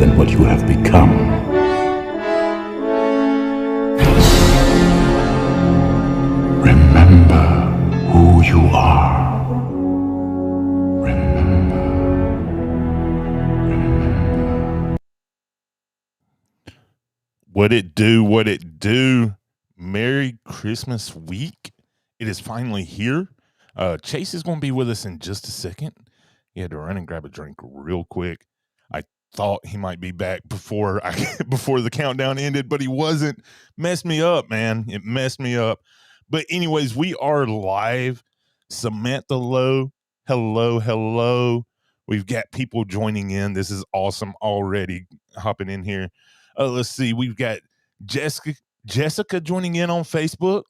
than what you have become. Remember who you are. Remember. What it do, what it do. Merry Christmas week. It is finally here. Chase is going to be with us in just a second. He had to run and grab a drink real quick. I thought he might be back before the countdown ended, but he wasn't. Messed me up, man. It messed me up. But anyways, we are live. Samantha Lowe, hello. We've got people joining in. This is awesome already. Hopping in here. Let's see. We've got Jessica joining in on Facebook.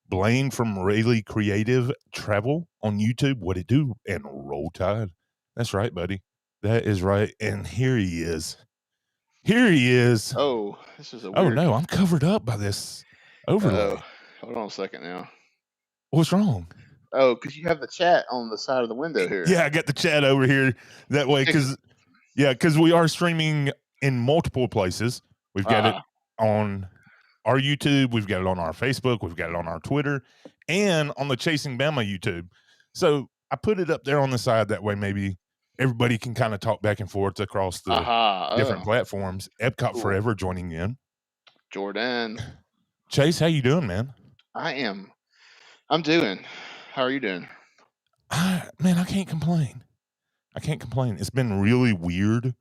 Blaine from Rayleigh Creative Travel on YouTube. What it do? And Roll Tide. That's right, buddy. That is right. And here he is. Oh, this is a weird... Oh, no. I'm covered up by this overlay. Hold on a second now. What's wrong? Oh, because you have the chat on the side of the window here. Yeah, I got the chat over here that way because we are streaming in multiple places. We've got it on our YouTube. We've got it on our Facebook. We've got it on our Twitter and on the Chasing Bama YouTube. So I put it up there on the side. That way maybe everybody can kind of talk back and forth across the different platforms. Epcot Forever joining in. Jordan. Chase, how you doing, man? I'm doing. How are you doing? Man, I can't complain. It's been really weird.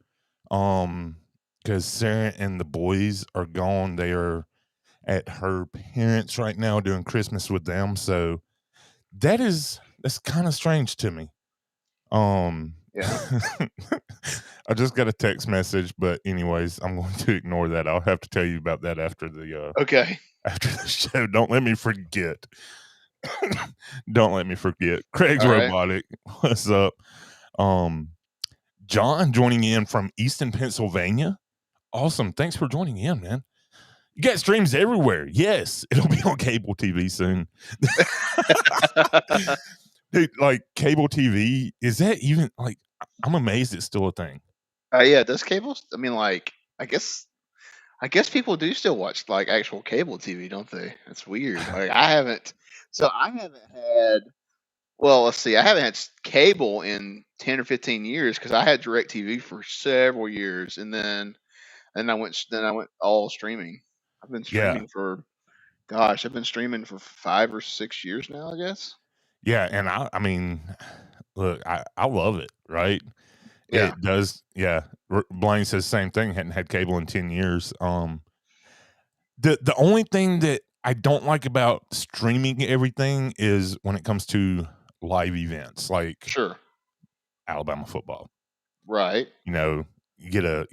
Because Sarah and the boys are gone. They are at her parents right now doing Christmas with them. So that's kind of strange to me. Yeah. I just got a text message, but anyways, I'm going to ignore that. I'll have to tell you about that after the after the show. Don't let me forget. Craig's Robotic. What's up? John joining in from Easton, Pennsylvania. Awesome. Thanks for joining in, man. You got streams everywhere. Yes. It'll be on cable TV soon. Dude, like cable TV, is that even like, I'm amazed it's still a thing. Yeah, does cable? I mean, like, I guess people do still watch like actual cable TV, don't they? That's weird. Like, I haven't had, well, let's see, I haven't had cable in 10 or 15 years because I had DirecTV for several years, and then I went all streaming. I've been streaming for 5 or 6 years now, I guess. Yeah, and I mean, look, I love it, right? Yeah. It does. Yeah. Blaine says same thing. Hadn't had cable in 10 years. The only thing that I don't like about streaming everything is when it comes to live events, like Alabama football. Right. You know, you get a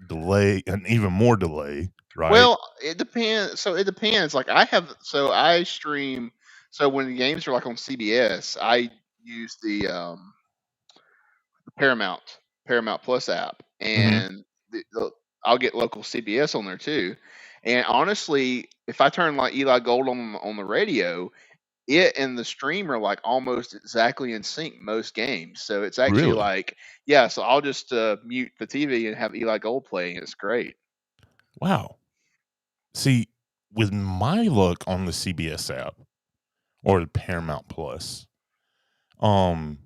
delay, an even more delay, right? Well, it depends. So it depends. Like I stream. So when the games are like on CBS, I use the Paramount Plus app, and I'll get local CBS on there too. And honestly, if I turn like Eli Gold on the radio, it and the stream are like almost exactly in sync most games. So it's actually Really? like, yeah. So I'll just mute the TV and have Eli Gold playing. It's great. Wow. See, with my luck on the CBS app or the Paramount Plus, I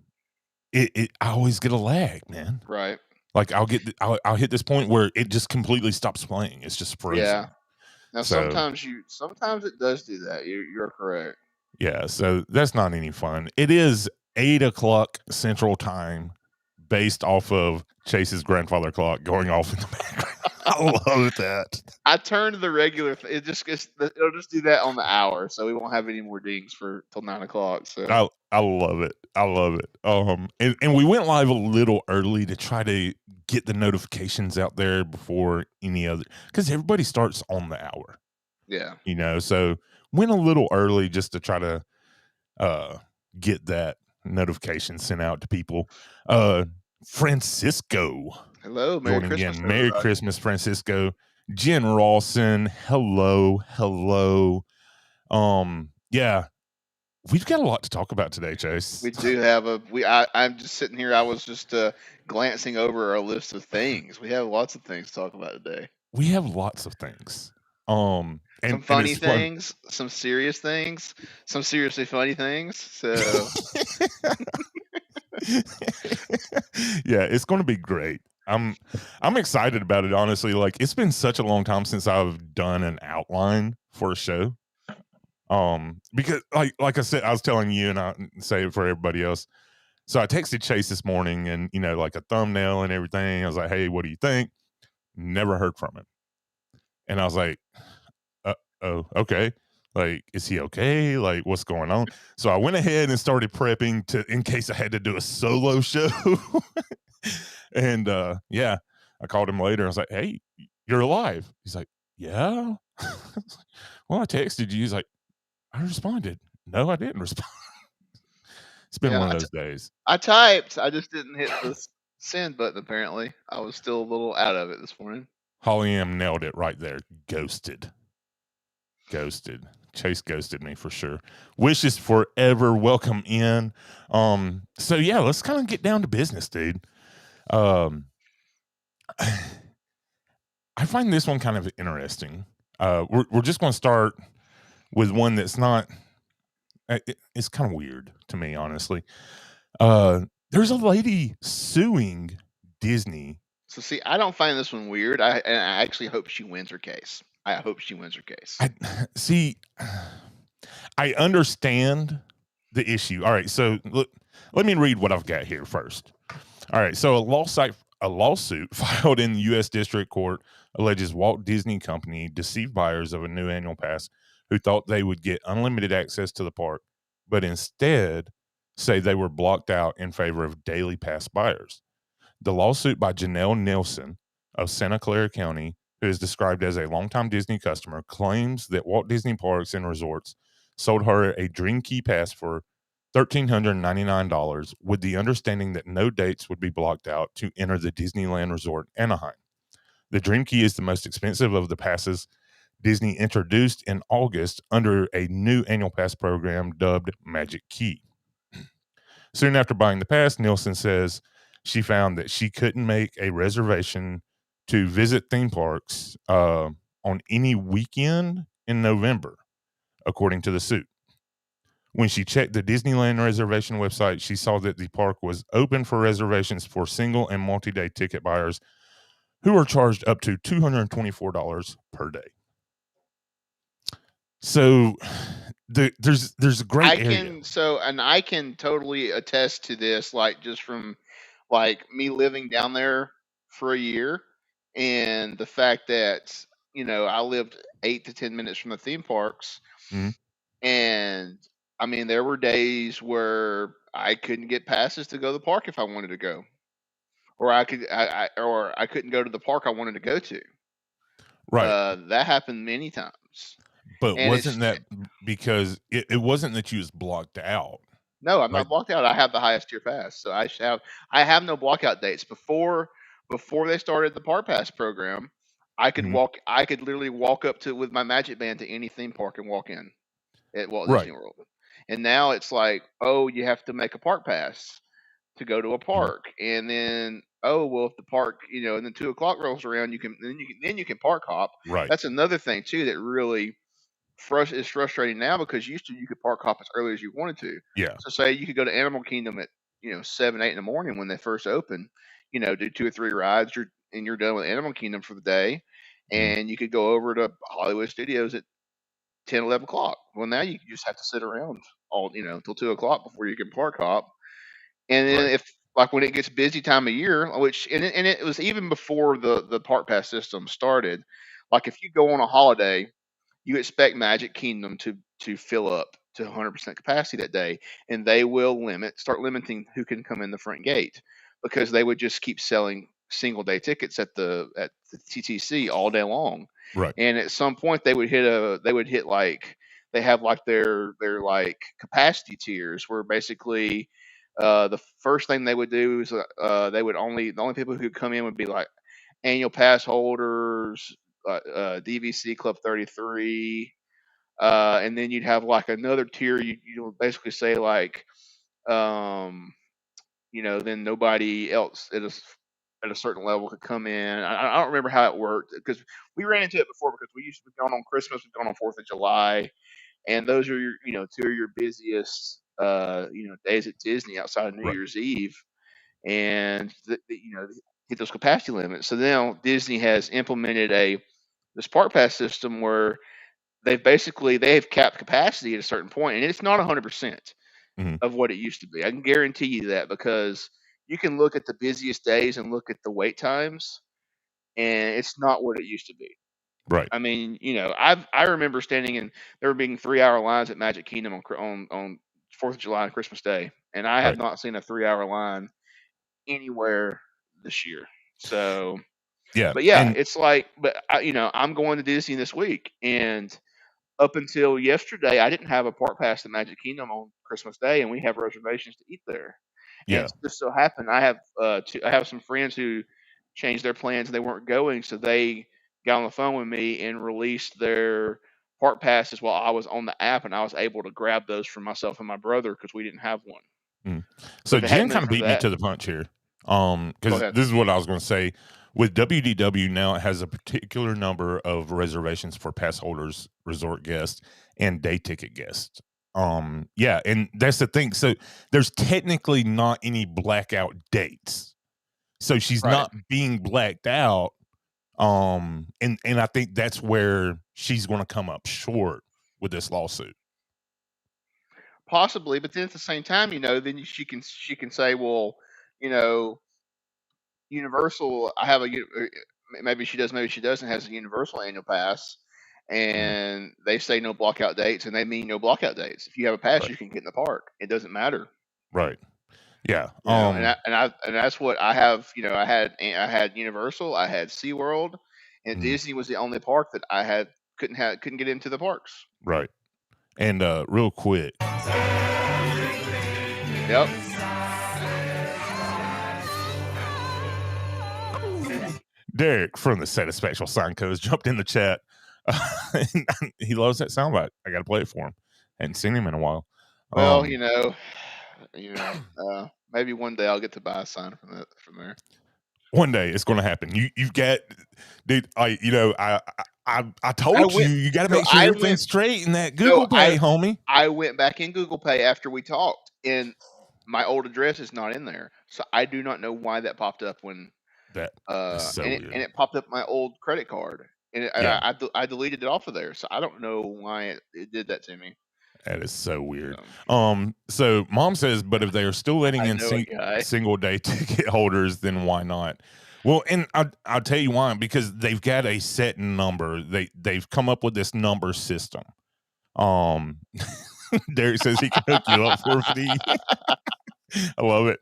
always get a lag, man. Right. Like I'll hit this point where it just completely stops playing. It's just frozen. Yeah. Now sometimes it does do that. You're correct. Yeah. So that's not any fun. It is 8:00 Central Time, based off of Chase's grandfather clock going off in the background. I love that. I turned the regular. It'll just do that on the hour, so we won't have any more dings till 9:00. So I love it. And we went live a little early to try to get the notifications out there before any other, because everybody starts on the hour. Yeah. You know, so went a little early just to try to get that notification sent out to people. Francisco. Hello, Merry Christmas. Merry Christmas, Francisco. Jen Rawson, hello. Yeah. we've got a lot to talk about today, Chase. We do have I'm just sitting here. I was just glancing over our list of things. We have lots of things to talk about today. We have lots of things. Some And funny it's fun. things, some serious things, some seriously funny things. So Yeah, it's going to be great. I'm excited about it, honestly. Like, it's been such a long time since I've done an outline for a show. Because like I said, I was telling you, and I say it for everybody else. So I texted Chase this morning, and like a thumbnail and everything. I was like, "Hey, what do you think?" Never heard from him, and I was like, "Oh, okay. Like, is he okay? Like, what's going on?" So I went ahead and started prepping in case I had to do a solo show. And yeah, I called him later. I was like, "Hey, you're alive?" He's like, "Yeah." Well, I texted you. He's like, "I responded." No, I didn't respond. It's been yeah, one of those days. I typed. I just didn't hit the send button. Apparently, I was still a little out of it this morning. Holly M nailed it right there. Ghosted. Chase ghosted me for sure. Wishes forever. Welcome in. So yeah, let's kind of get down to business, dude. I find this one kind of interesting. We're just going to start with one that's not. It's kind of weird to me, honestly. There's a lady suing Disney. So see, I don't find this one weird. I actually hope she wins her case. I hope she wins her case. I understand the issue. All right, so let me read what I've got here first. All right, so a lawsuit filed in the U.S. District Court alleges Walt Disney Company deceived buyers of a new annual pass who thought they would get unlimited access to the park, but instead say they were blocked out in favor of daily pass buyers. The lawsuit by Janelle Nielsen of Santa Clara County, who is described as a longtime Disney customer, claims that Walt Disney Parks and Resorts sold her a Dream Key Pass for $1,399 with the understanding that no dates would be blocked out to enter the Disneyland Resort Anaheim. The Dream Key is the most expensive of the passes Disney introduced in August under a new annual pass program dubbed Magic Key. Soon after buying the pass, Nielsen says she found that she couldn't make a reservation to visit theme parks on any weekend in November, according to the suit. When she checked the Disneyland reservation website, she saw that the park was open for reservations for single and multi-day ticket buyers who are charged up to $224 per day. So there's a great area. I can totally attest to this, like just from like me living down there for a year, and the fact that I lived 8 to 10 minutes from the theme parks, Mhm. and I mean there were days where I couldn't get passes to go to the park if I wanted to go, or I couldn't go to the park I wanted to go to. Right. That happened many times, But and it's wasn't that because it wasn't that you was blocked out? no, I'm Like, not blocked out. I have the highest tier pass, so I have no blockout dates. Before they started the Park Pass program, I could Mhm. I could literally walk up to with my Magic Band to any theme park and walk in at Walt Right. Disney World. And now it's like, oh, you have to make a Park Pass to go to a Mhm. park, and then oh well, if the park, and then 2 o'clock rolls around, you can park hop. Right. That's another thing too that really is frustrating now, because used to you could park hop as early as you wanted to. Yeah. So say you could go to Animal Kingdom at 7, 8 in the morning when they first open, do 2 or 3 rides, you're done with Animal Kingdom for the day, Mhm. and you could go over to Hollywood Studios at 10, 11 o'clock. Well, now you just have to sit around all till 2 o'clock before you can park hop. And then Right. if like when it gets busy time of year, which and it was even before the Park Pass system started, like if you go on a holiday, you expect Magic Kingdom to fill up to 100% capacity that day, and they will start limiting who can come in the front gate, because they would just keep selling single day tickets at the TTC all day long. Right. And at some point they would hit like they have like their like capacity tiers, where basically the first thing they would do is the only people who could come in would be like annual pass holders, DVC Club 33, And then you'd have like another tier. You basically say like, then nobody else at a certain level could come in. I don't remember how it worked because we ran into it before because we used to be going on Christmas, we've gone on 4th of July, and those are your two of your busiest days at Disney outside of New Right. Year's Eve, and hit those capacity limits. So now Disney has implemented this park pass system where they've capped capacity at a certain point, and it's not 100% Mhm. of what it used to be. I can guarantee you that because you can look at the busiest days and look at the wait times, and it's not what it used to be. Right. I mean, I remember standing in there being 3-hour lines at Magic Kingdom on 4th of July and Christmas Day, and I have Right. not seen a 3-hour line anywhere this year. So, Yeah. but yeah, And it's like, I'm going to Disney this week, and up until yesterday, I didn't have a park pass at Magic Kingdom on Christmas Day, and we have reservations to eat there. And yeah. it just so happened I have some friends who changed their plans and they weren't going, so they got on the phone with me and released their park passes while I was on the app, and I was able to grab those for myself and my brother because we didn't have one. Mm. But So if it hadn't Jen been kind of for beat me that, to the punch here. go Because ahead. this is what I was going to say. With WDW now, it has a particular number of reservations for pass holders, resort guests, and day ticket guests. Yeah, and that's the thing. So there's technically not any blackout dates. So she's Right. not being blacked out. And I think that's where she's going to come up short with this lawsuit. Possibly, but then at the same time, then she can say, well, you know, Universal, I have maybe she does, maybe she doesn't, has a Universal annual pass, and they say no blockout dates, and they mean no blockout dates. If you have a pass, Right. you can get in the park. It doesn't matter. Right. Yeah. And that's what I have. I had Universal, I had SeaWorld, and Mhm. Disney was the only park that I couldn't get into the parks. Right. And real quick, Yep. Derek from the Satisfactual Sign Co has jumped in the chat. And he loves that soundbite. I got to play it for him. Hadn't seen him in a while. Well, maybe one day I'll get to buy a sign from there. One day it's going to happen. You've got, dude. I told you got to make sure everything's straight in that Google Pay, homie. I went back in Google Pay after we talked, and my old address is not in there, so I do not know why that popped up when That is so and weird. it popped up my old credit card, and Yeah. I deleted it off of there, so I don't know why it did that to me. That is so weird. So mom says, but if they are still letting in single day ticket holders, then why not? Well, and I'll tell you why, because they've got a set number. They've come up with this number system. Derek says he can hook you up for free. I love it.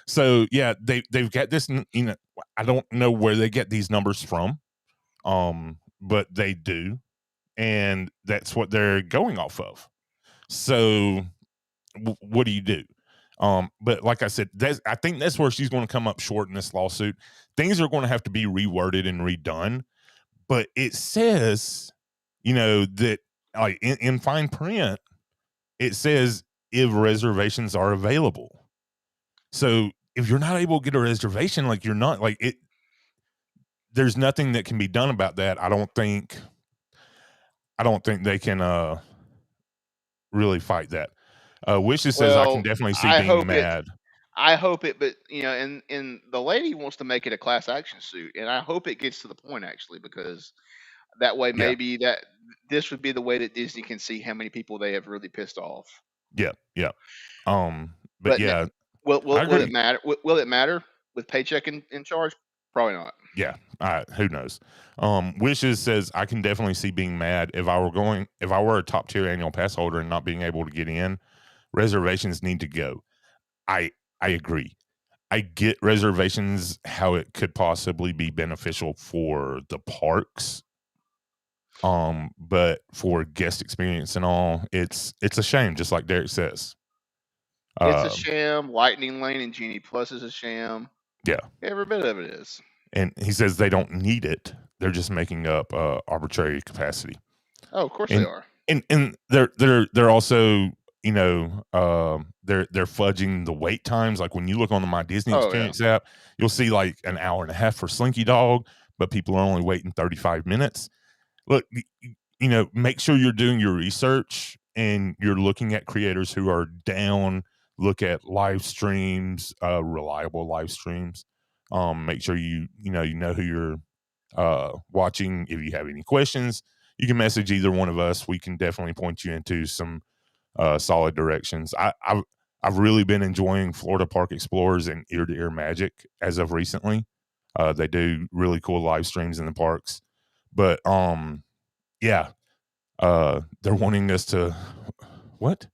So yeah, they've got this, I don't know where they get these numbers from. But they do. And that's what they're going off of. So what do you do? But like I said, I think that's where she's going to come up short in this lawsuit. Things are going to have to be reworded and redone. But it says, that like in fine print, it says if reservations are available. So if you're not able to get a reservation, like you're not like it, there's nothing that can be done about that. I don't think they can really fight that. Wishes says I can definitely see being mad. I hope it, but and the lady wants to make it a class action suit, and I hope it gets to the point actually, because that way maybe that this would be the way that Disney can see how many people they have really pissed off. Yeah. But yeah, will it matter? Will it matter with paycheck in charge? Probably not. Yeah. Who knows? Wishes says I can definitely see being mad if I were a top tier annual pass holder and not being able to get in. Reservations need to go. I agree. I get reservations, how it could possibly be beneficial for the parks. But for guest experience and all, it's a shame, just like Derek says. It's a sham. Lightning Lane and Genie Plus is a sham. Yeah. Every bit of it is. And he says they don't need it. They're just making up arbitrary capacity. Oh, of course they And are. and they're also, you know, they're fudging the wait times. Like when you look on the My Disney Oh, yeah. Experience app, you'll see like an hour and a half for Slinky Dog, but people are only waiting 35 minutes. Look, you know, make sure you're doing your research and you're looking at creators who are down. Look at live streams, reliable live streams. Make sure you know who you're watching. If you have any questions, you can message either one of us. We can definitely point you into some solid directions. I've really been enjoying Florida Park Explorers and Ear to Ear Magic as of recently. They do really cool live streams in the parks, but yeah, they're wanting us to what?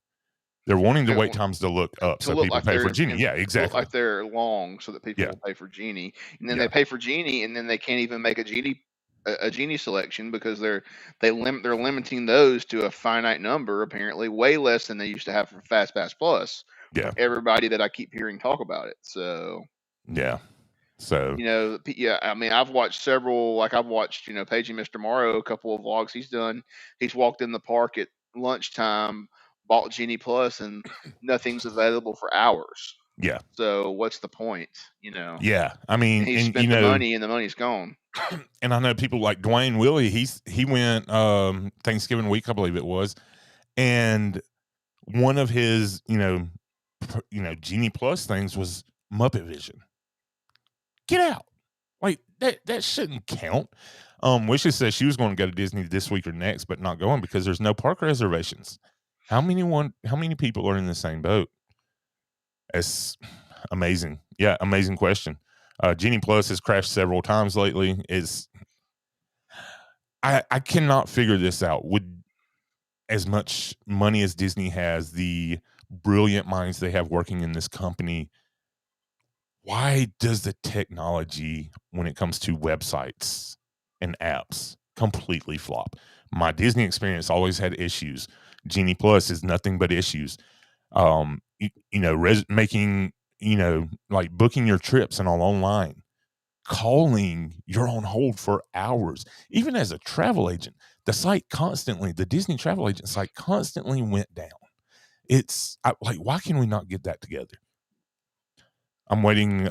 They're wanting the wait times to look up To so look people like pay for they're Genie. Yeah, to look exactly. like they're long, so that people Yeah, will pay for Genie, and then they yeah, pay for Genie, and then they can't even make a Genie selection because they're limiting those to a finite number, apparently way less than they used to have for Fast Pass Plus. yeah, From everybody that I keep hearing talk about it, so yeah. So yeah. I mean, I've watched several. Like I've watched, Paging Mr. Morrow, a couple of vlogs he's done. He's walked in the park at lunchtime, bought Genie Plus, and nothing's available for hours. yeah, So what's the point? yeah. I And mean, he and you spent the know, money, and the money's gone. and I know people like Dwayne Willie. He went Thanksgiving week, I believe it was, and one of his Genie Plus things was Muppet Vision. Get out! Like that shouldn't count. Wishes says she was going to go to Disney this week or next, but not going because there's no park reservations. How many people are in the same boat? It's amazing. Yeah, amazing question. Genie Plus has crashed several times lately. I cannot figure this out. Would as much money as Disney has, the brilliant minds they have working in this company, why does the technology when it comes to websites and apps completely flop? My Disney experience always had issues. Genie Plus is nothing but issues. Making, like booking your trips and all online, calling, you're on hold for hours. Even as a travel agent, the Disney travel agent site constantly went down. Why can we not get that together? I'm waiting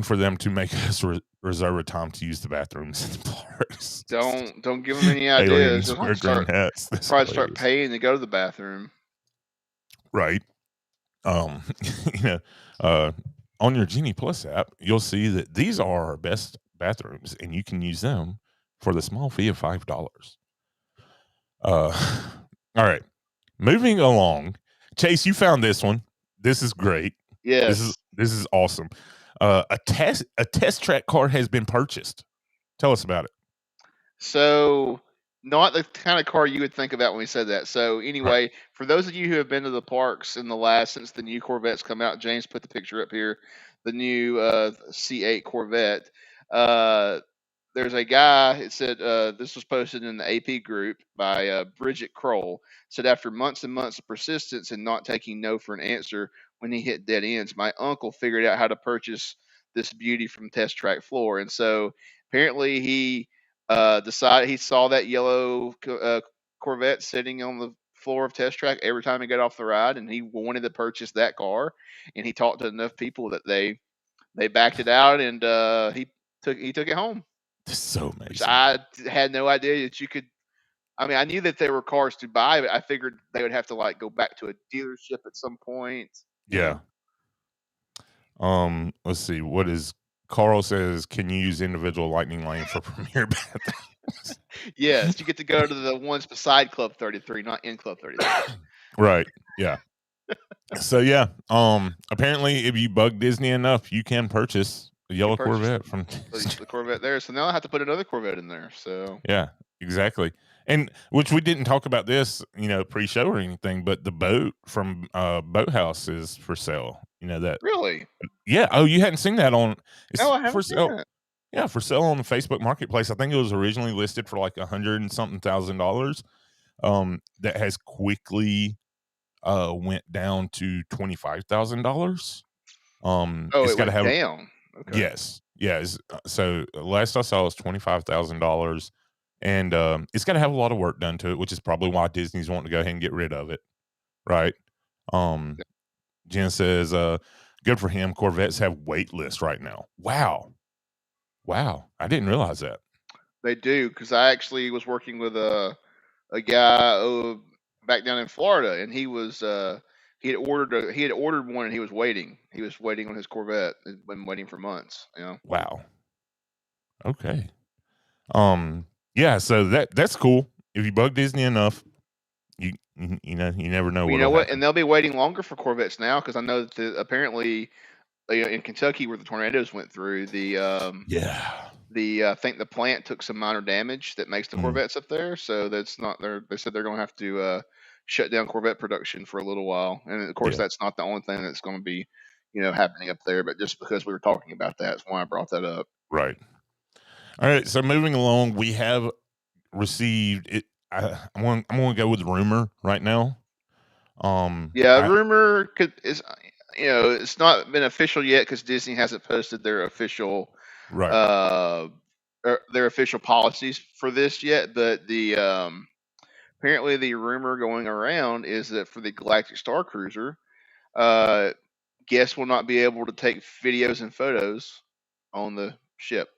for them to make us reserve a time to use the bathrooms in the parks. Don't give them any ideas. Aliens They'll wear green hats. That's probably start hilarious. paying to go to the bathroom. Right. You know, on your Genie Plus app, you'll see that these are our best bathrooms, and you can use them for the small fee of $5. All right. Moving along. Chase, you found this one. This is great. Yes. This is awesome. A test track car has been purchased. Tell us about it. So, not the kind of car you would think about when we said that. So, Right. anyway, for those of you who have been to the parks since the new Corvettes come out, James put the picture up here, the new C8 Corvette. There's a guy. It said this was posted in the AP group by Bridget Kroll. Said after months and months of persistence and not taking no for an answer when he hit dead ends, my uncle figured out how to purchase this beauty from Test Track Floor, and so apparently he decided he saw that yellow Corvette sitting on the floor of Test Track every time he got off the ride, and he wanted to purchase that car. And he talked to enough people that they backed it out, and he took it home. This is so Which amazing. I had no idea that you could. I mean, I knew that there were cars to buy, but I figured they would have to like go back to a dealership at some point. Yeah. Let's see. What is Carl says? Can you use individual lightning lane for premier bathrooms? Yes, you get to go to the ones beside Club 33, not in Club 33. Right. Yeah. So yeah. Apparently, if you bug Disney enough, you can purchase a yellow Corvette from the Corvette there. So now I have to put another Corvette in there. So yeah, exactly. And which we didn't talk about this, pre-show or anything, but the boat from Boathouse is for sale. You know that? Really? Yeah. Oh, you hadn't seen that on? It's No, I for haven't seen sale. it. Yeah, for sale on the Facebook Marketplace. I think it was originally listed for like $100 and something thousand. That has quickly went down to $25,000. Oh, It's it got to went have down. Okay. yes, yeah. So last I saw it was $25,000. and it's got to have a lot of work done to it, which is probably why Disney's wanting to go ahead and get rid of it, right? Um, Jen says, "Good for him. Corvettes have wait lists right now." Wow, I didn't realize that. They do, because I actually was working with a guy back down in Florida, and he was he had ordered one, and he was waiting. He was waiting on his Corvette. He's been waiting for months. You know. Wow. Okay. Yeah. So that's cool. If you bug Disney enough, you never know. Well, you know what? And they'll be waiting longer for Corvettes now, because I know that apparently, in Kentucky, where the tornadoes went through, I think the plant took some minor damage that makes the Corvettes up there. So that's not there. They said they're going to have to shut down Corvette production for a little while. And of course, that's not the only thing that's going to be, happening up there. But just because we were talking about that, that's why I brought that up. Right. All right. So moving along, we have received it. I'm going to go with rumor right now. Rumor is, it's not been official yet because Disney hasn't posted their official, their official policies for this yet. But the apparently the rumor going around is that for the Galactic Star Cruiser, guests will not be able to take videos and photos on the ship.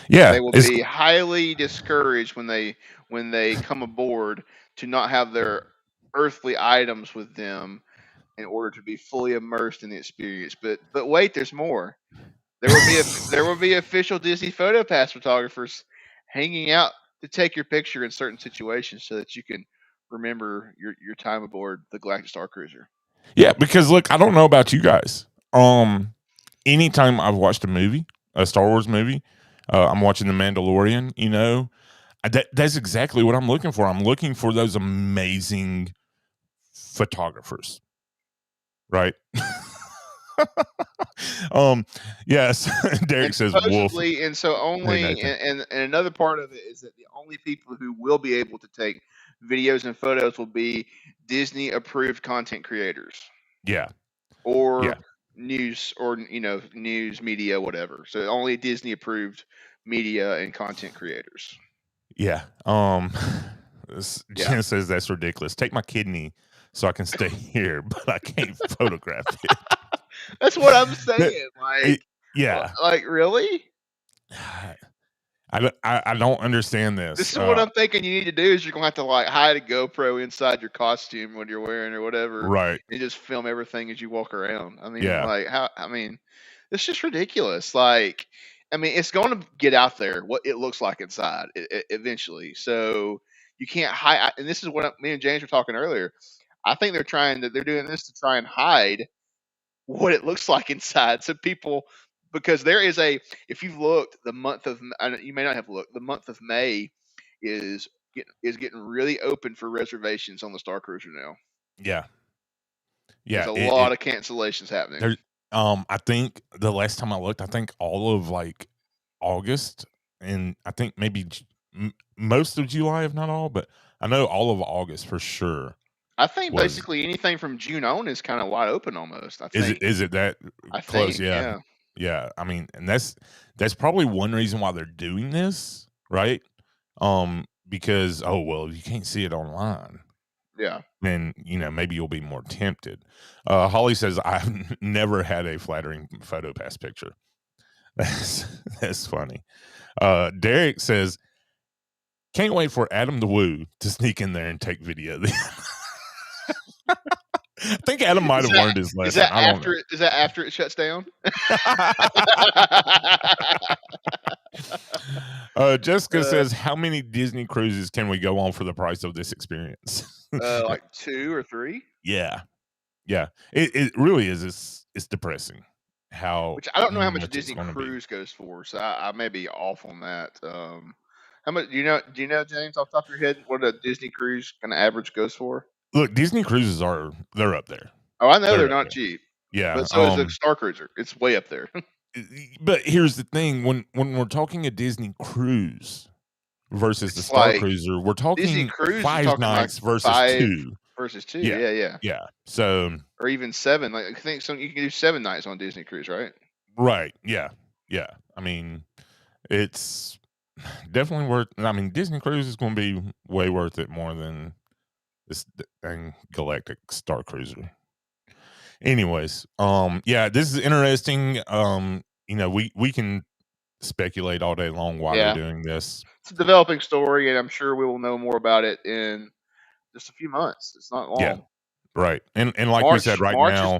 Yeah, they will be highly discouraged when they come aboard to not have their earthly items with them in order to be fully immersed in the experience. But wait, there's more. There will be official Disney photo pass photographers hanging out to take your picture in certain situations so that you can remember your time aboard the Galactic Star Cruiser. Yeah, because look, I don't know about you guys. Anytime I've watched a movie, a Star Wars movie, I'm watching The Mandalorian, that's exactly what I'm looking for. I'm looking for those amazing photographers. Right? Yes. Derek says wolf. And so only and another part of it is that the only people who will be able to take videos and photos will be Disney approved content creators. Yeah. Or news or news media, whatever. So only Disney approved media and content creators. Yeah. Jen says that's ridiculous. Take my kidney so I can stay here, but I can't photograph it. That's what I'm saying. Like really? I don't understand this. This is what I'm thinking you need to do is you're gonna have to hide a GoPro inside your costume when you're wearing or whatever. Right. And just film everything as you walk around. I mean, it's just ridiculous. It's going to get out there what it looks like inside eventually. So you can't hide. And this is what me and James were talking earlier. I think they're doing this to try and hide what it looks like inside. So people, because there is if you've looked, you may not have looked, the month of May is getting really open for reservations on the Star Cruiser now. Yeah. There's a lot of cancellations happening. I think the last time I looked, I think all of August, and I think maybe most of July, if not all, but I know all of August for sure. I think basically anything from June on is kind of wide open almost. I think. Is it that close? Yeah. I mean, and that's probably one reason why they're doing this, right? Because you can't see it online. Yeah. Then maybe you'll be more tempted. Holly says I've never had a flattering photo pass picture. That's funny. Derek says can't wait for Adam the Woo to sneak in there and take video. I think Adam might have learned his lesson. Is that after it shuts down? Jessica says, how many Disney cruises can we go on for the price of this experience? Like 2 or 3? Yeah. It really is. It's depressing. Which I don't know how much a Disney cruise goes for, so I may be off on that. How much do you know, James, off the top of your head, what a Disney cruise kind of average goes for? Look, Disney cruises they're up there. Oh, I know they're not cheap. Yeah. But so is the Star Cruiser. It's way up there. But here's the thing: when we're talking a Disney cruise versus the Star Cruiser, we're talking Disney cruise 5 nights versus 2. Versus 2, yeah. So, or even 7. I think you can do 7 nights on Disney cruise, right? Right. Yeah. Yeah. I mean, it's definitely worth. I mean, Disney Cruise is going to be way worth it more than this dang Galactic Star Cruiser. Anyways, yeah, this is interesting. We can speculate all day long why they're Yeah, doing this. it's a developing story, and I'm sure we will know more about it in just a few months. It's not Yeah, long. right. And like we said, right now,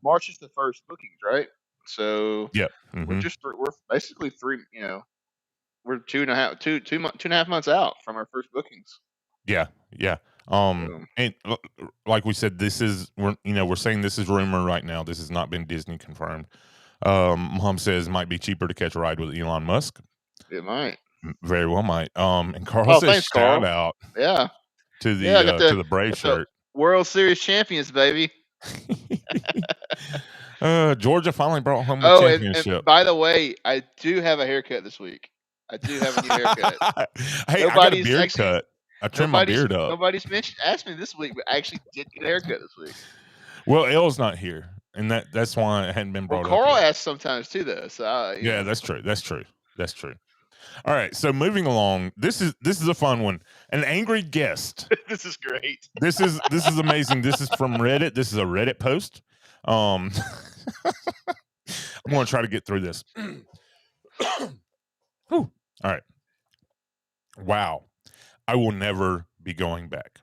March is the first bookings, right? So yeah, we're we're basically three. We're 2.5 months out from our first bookings. yeah. So, And like we said, we're saying this is rumor right now. This has not been Disney confirmed. Mom says it might be cheaper to catch a ride with Elon Musk. it might. Very well might. And Carl Oh, says thanks, shout Carl. out Yeah, to I got the Brave got the shirt. World Series champions, baby. Georgia finally brought home the Oh, championship. and by the way, I do have a haircut this week. I do have a new haircut. Hey, I got a beard cut. I trimmed my beard up. Nobody's asked me this week, but I actually did get a haircut this week. Well, Elle's not here, and that's why it hadn't been brought up. Carl asks sometimes too, though. So yeah, that's true. That's true. All right, so moving along, this is a fun one. An angry guest. This is great. This is amazing. This is from Reddit. This is a Reddit post. I'm going to try to get through this. All right. Wow. I will never be going back.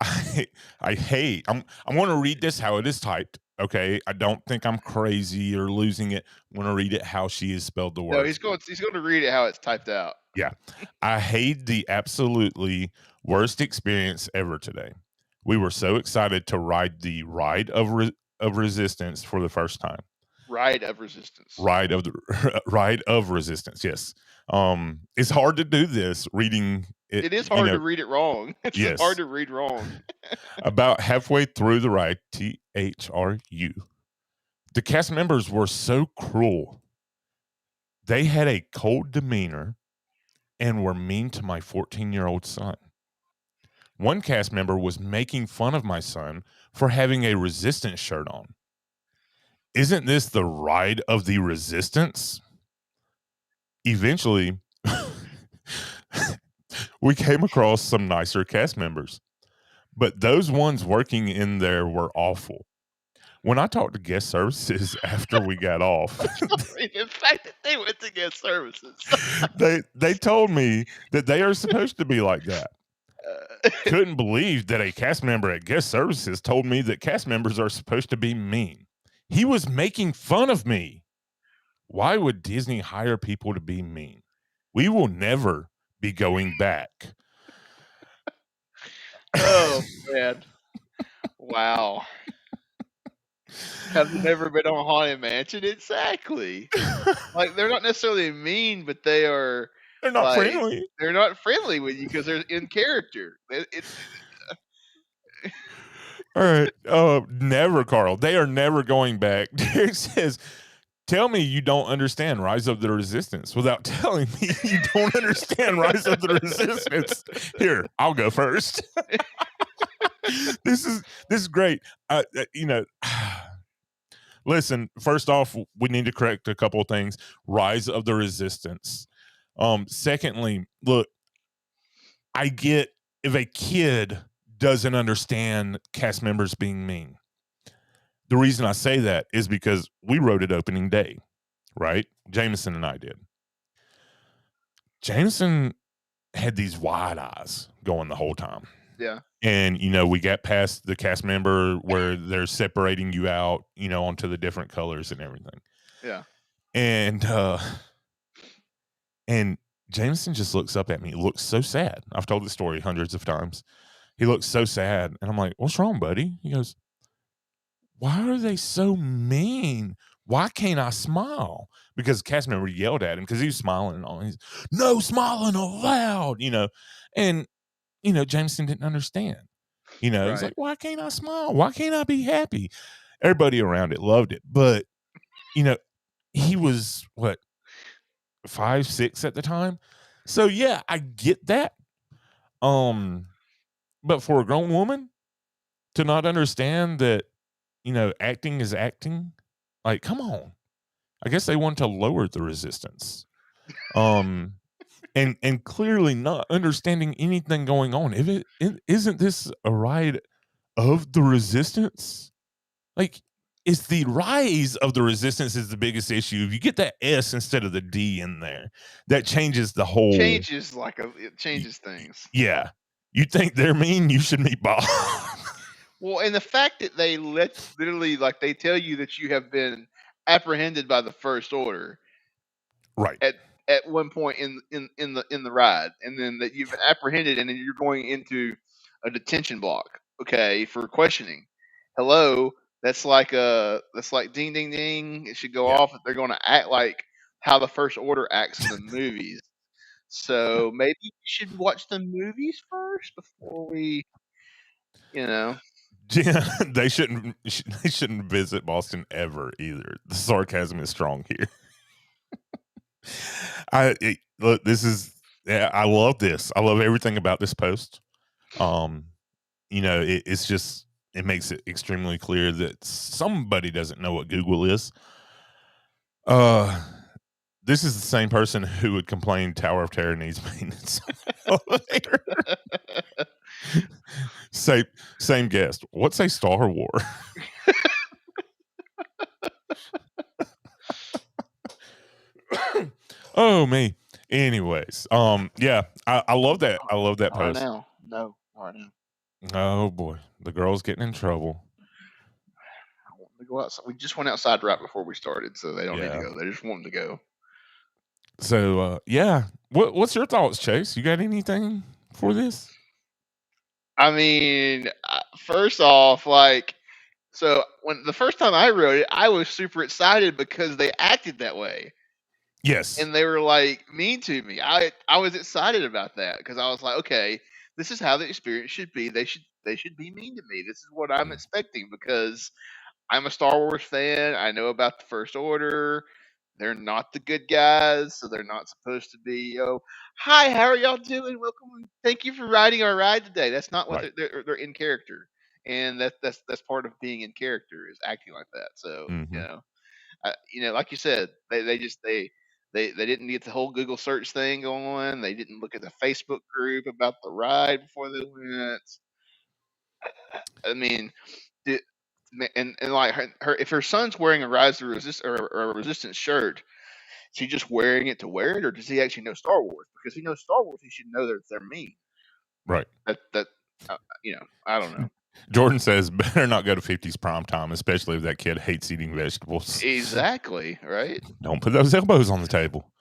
I hate. I'm going to read this how it is typed. Okay, I don't think I'm crazy or losing it. I'm going to read it how she has spelled the word. No, he's going to read it how it's typed out. Yeah, I hate the absolutely worst experience ever today. We were so excited to ride the ride of resistance for the first time. Ride of resistance. Ride of resistance. Yes. It's hard to do this reading. It is hard to read it wrong. It's yes. hard to read wrong. About halfway through the ride, THRU, the cast members were so cruel. They had a cold demeanor and were mean to my 14-year-old son. One cast member was making fun of my son for having a resistance shirt on. Isn't this the ride of the resistance? Eventually, we came across some nicer cast members, but those ones working in there were awful. When I talked to guest services after we got off, the fact that they went to guest services, they told me that they are supposed to be like that. Couldn't believe that a cast member at guest services told me that cast members are supposed to be mean. He was making fun of me. Why would Disney hire people to be mean? We will never be going back. Oh, man. Wow. Have you never been on Haunted Mansion? Exactly. Like, they're not necessarily mean, but they're not friendly. They're not friendly with you because they're in character. All right. Never, Carl. They are never going back. Derek says, tell me you don't understand Rise of the Resistance without telling me you don't understand Rise of the Resistance. Here, I'll go first. This is great. Listen, first off, we need to correct a couple of things. Rise of the Resistance. Secondly, look, I get if a kid doesn't understand cast members being mean. The reason I say that is because we wrote it opening day, right? Jameson and I did. Jameson had these wide eyes going the whole time. Yeah. And, we got past the cast member where they're separating you out, onto the different colors and everything. Yeah. And Jameson just looks up at me, looks so sad. I've told the story hundreds of times. He looks so sad. And I'm like, what's wrong, buddy? He goes, why are they so mean? Why can't I smile? Because the cast member yelled at him because he was smiling and all. He's, no smiling allowed, And, Jameson didn't understand. Right. He's like, why can't I smile? Why can't I be happy? Everybody around it loved it. But, he was, 5, 6 at the time. So, yeah, I get that. But for a grown woman to not understand that, acting is acting, like, come on. I guess they want to lower the resistance. And clearly not understanding anything going on. Isn't this a ride of the resistance? Like, it's the rise of the resistance is the biggest issue. If you get that S instead of the D in there, that changes the whole. It changes things. Yeah, you think they're mean? You should meet Bob. Well, and the fact that they literally like they tell you that you have been apprehended by the First Order Right. at one point in the ride, and then that you've been apprehended, and then you're going into a detention block, okay, for questioning. Hello, that's like ding ding ding. It should go Yeah. off. They're going to act like how the First Order acts in the movies. So maybe we should watch the movies first before we, you know. Yeah, they shouldn't visit Boston ever either. The sarcasm is strong here. Look, this is I love this. I love everything about this post. It's just it makes it extremely clear that somebody doesn't know what Google is. This is the same person who would complain Tower of Terror needs maintenance. Same guest. What's a Star War? Oh me. Anyways, yeah, I love that. I love that post. Right now. Oh boy, the girl's getting in trouble. I want to go outside. We just went outside right before we started, so they don't need to go. They just want to go. So yeah, what's your thoughts, Chase? You got anything for this? I mean, first off, like, so when the first time I wrote it, I was super excited because they acted that way. Yes. And they were like mean to me. I was excited about that because I was like, okay, this is how the experience should be. They should be mean to me. This is what I'm expecting because I'm a Star Wars fan. I know about the First Order. They're not the good guys, so they're not supposed to be. Oh, hi, how are y'all doing? Welcome. Thank you for riding our ride today. That's not what Right. they're in character, and that's part of being in character is acting like that. So like you said, they didn't get the whole Google search thing going. They didn't look at the Facebook group about the ride before they went. I mean, and like her if her son's wearing a Rise to Resist or a Resistance shirt, is he just wearing it to wear it, or does he actually know Star Wars? Because if he knows Star Wars, he should know that they're mean. Right. That I don't know. Jordan says better not go to 50s prime time, especially if that kid hates eating vegetables. Exactly, right? Don't put those elbows on the table.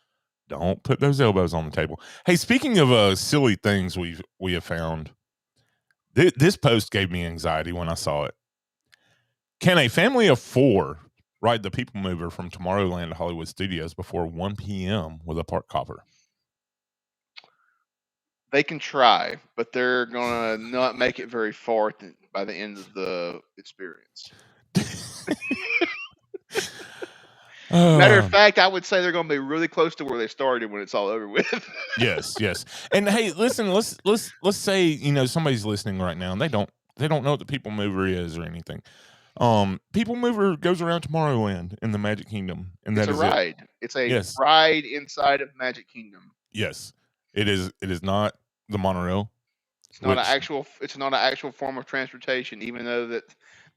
Don't put those elbows on the table. Hey, speaking of silly things we have found, this post gave me anxiety when I saw it. Can a family of 4 ride the People Mover from Tomorrowland to Hollywood Studios before 1 p.m. with a park copper? They can try, but they're gonna not make it very far by the end of the experience. Matter of fact, I would say they're going to be really close to where they started when it's all over with. Yes. And hey, listen, let's say somebody's listening right now and they don't know what the People Mover is or anything. People Mover goes around Tomorrowland in the Magic Kingdom, and it's a ride. It's a ride inside of Magic Kingdom. Yes, it is. It is not the monorail. It's not an actual form of transportation, even though that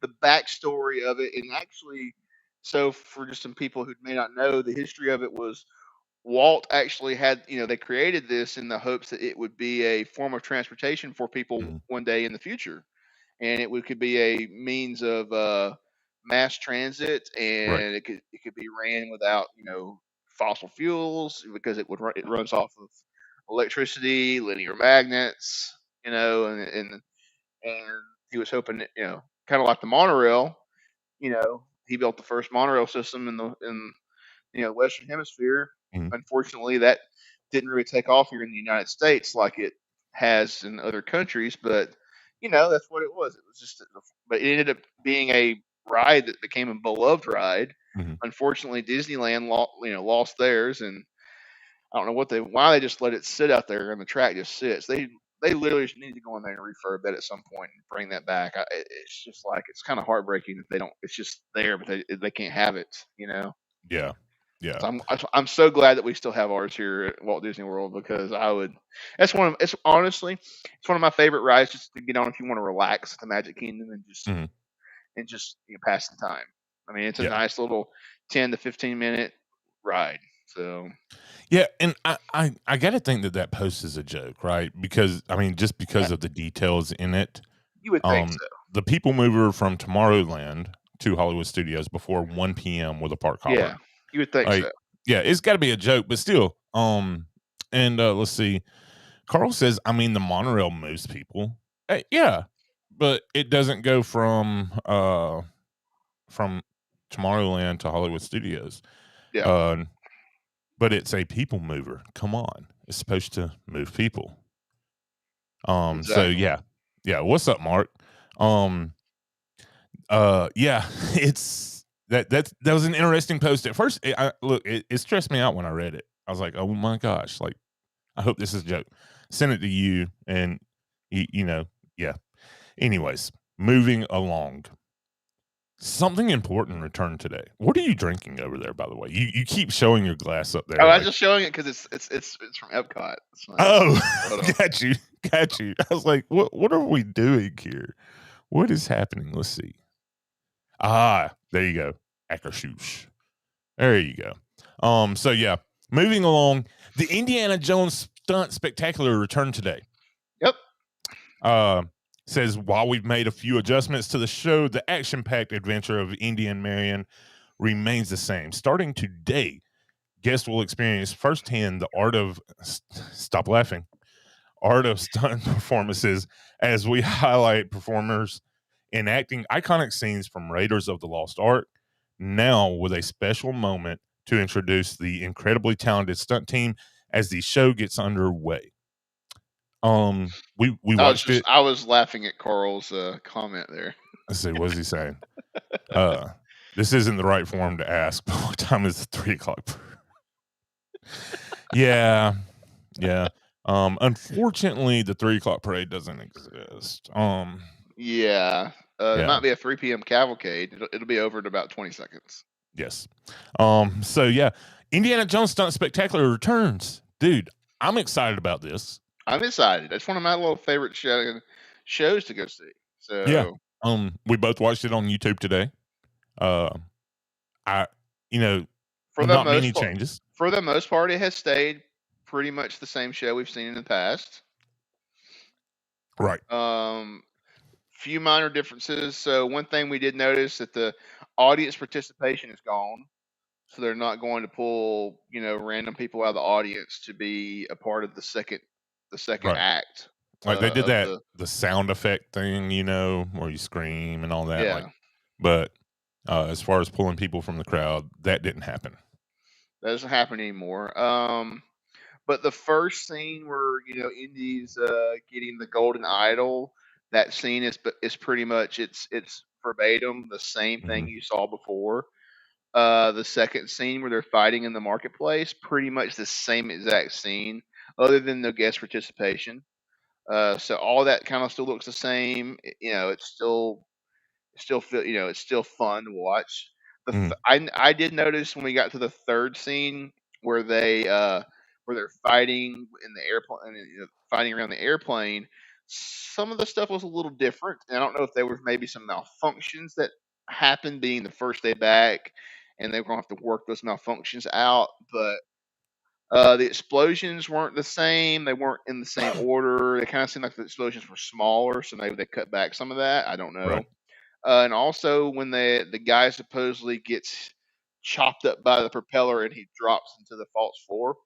the backstory of it, and actually, so for just some people who may not know, the history of it was Walt actually had, they created this in the hopes that it would be a form of transportation for people one day in the future, and could be a means of mass transit, and it could be ran without fossil fuels because it runs off of electricity, linear magnets, and he was hoping that, kind of like the monorail, he built the first monorail system in Western Hemisphere. Unfortunately, that didn't really take off here in the United States like it has in other countries, but that's what it was. It was just, but it ended up being a ride that became a beloved ride. Unfortunately, Disneyland lost theirs, and I don't know why they just let it sit out there and the track just sits. They literally just need to go in there and refurb that at some point and bring that back. It's just like it's kind of heartbreaking that they don't. It's just there, but they can't have it. Yeah. Yeah. So I'm so glad that we still have ours here at Walt Disney World, because I would. It's honestly it's one of my favorite rides just to get on if you want to relax at the Magic Kingdom and just Mhm. pass the time. I mean, it's a Yeah. nice little 10 to 15 minute ride. So Yeah, and I got to think that that post is a joke, right? Because I mean, just because of the details in it. you would think so. The people mover from Tomorrowland to Hollywood Studios before 1 p.m. with a park hopper. Yeah, you would think Like, so. yeah, it's got to be a joke, but still. And let's see. Carl says, I mean, the monorail moves people. Yeah, but it doesn't go from Tomorrowland to Hollywood Studios. Yeah, But it's a people mover. Come on, it's supposed to move people. So exactly. yeah. What's up, Mark? Yeah, it's that was an interesting post. At first, it stressed me out when I read it. I was like, oh my gosh, like I hope this is a joke. Send it to you, and yeah. Anyways, moving along. Something important returned today. What are you drinking over there, by the way? You keep showing your glass up there. Oh, I was Like, just showing it because it's from Epcot. It's nice. oh, got you. I was like, what are we doing here? What is happening? Let's see. Ah, there you go. Ackershoes. There you go. So yeah, moving along. The Indiana Jones Stunt Spectacular returned today. Yep. Says while we've made a few adjustments to the show, the action-packed adventure of Indy and Marion remains the same. Starting today, guests will experience firsthand the art of stop laughing. Art of stunt performances as we highlight performers enacting iconic scenes from Raiders of the Lost Ark, now with a special moment to introduce the incredibly talented stunt team as the show gets underway. We watched it. I was laughing at Carl's comment there. Let's see, what is he saying? This isn't the right forum to ask, but what time is the 3:00? Yeah. Unfortunately, the 3:00 parade doesn't exist. Yeah. It Yeah. might be a 3 p.m. cavalcade. It'll be over in about 20 seconds. Yes. So yeah, Indiana Jones Stunt Spectacular returns. Dude, I'm excited about this. I'm excited. It's one of my little favorite shows to go see. So Yeah. We both watched it on YouTube today. I for the not many most part, changes. for the most part, it has stayed pretty much the same show we've seen in the past. Right. Few minor differences. So one thing we did notice that the audience participation is gone. So they're not going to pull, random people out of the audience to be a part of the second Right. act. Like they did of that the sound effect thing, where you scream and all that. Yeah. Like, but as far as pulling people from the crowd, that didn't happen. That doesn't happen anymore. But the first scene where Indy's getting the golden idol, that scene is pretty much it's verbatim the same thing you saw before. The second scene where they're fighting in the marketplace, pretty much the same exact scene, other than the guest participation. So all that kind of still looks the same. It's still feel it's still fun to watch. I did notice when we got to the third scene where they're fighting in the airplane, fighting around the airplane. Some of the stuff was a little different, and I don't know if there was maybe some malfunctions that happened being the first day back, and they're going to have to work those malfunctions out. But the explosions weren't the same; they weren't in the same order. They kind of seemed like the explosions were smaller, so maybe they cut back some of that. I don't know. Right. And also when the guy supposedly gets chopped up by the propeller and he drops into the false floor,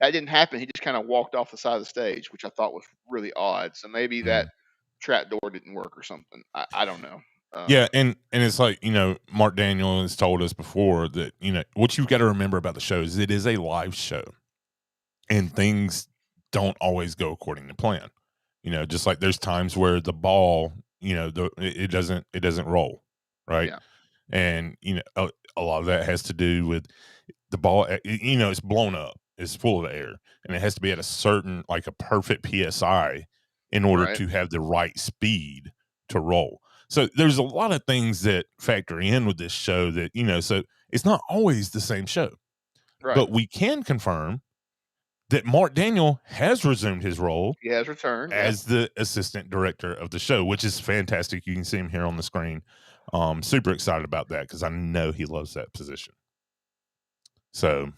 that didn't happen. He just kind of walked off the side of the stage, which I thought was really odd. So maybe that trap door didn't work or something. I don't know. Yeah, and it's like, Mark Daniel has told us before that, what you've got to remember about the show is it is a live show and things don't always go according to plan. Just like there's times where the ball, it doesn't roll, right? Yeah. And a lot of that has to do with the ball. It's blown up, it's full of air, and it has to be at a certain, like a perfect psi in order Right. to have the right speed to roll. So there's a lot of things that factor in with this show that so it's not always the same show. Right. But we can confirm that Mark Daniel has resumed his role He has returned. as the assistant director of the show, which is fantastic. You can see him here on the screen. Super excited about that because I know he loves that position. So,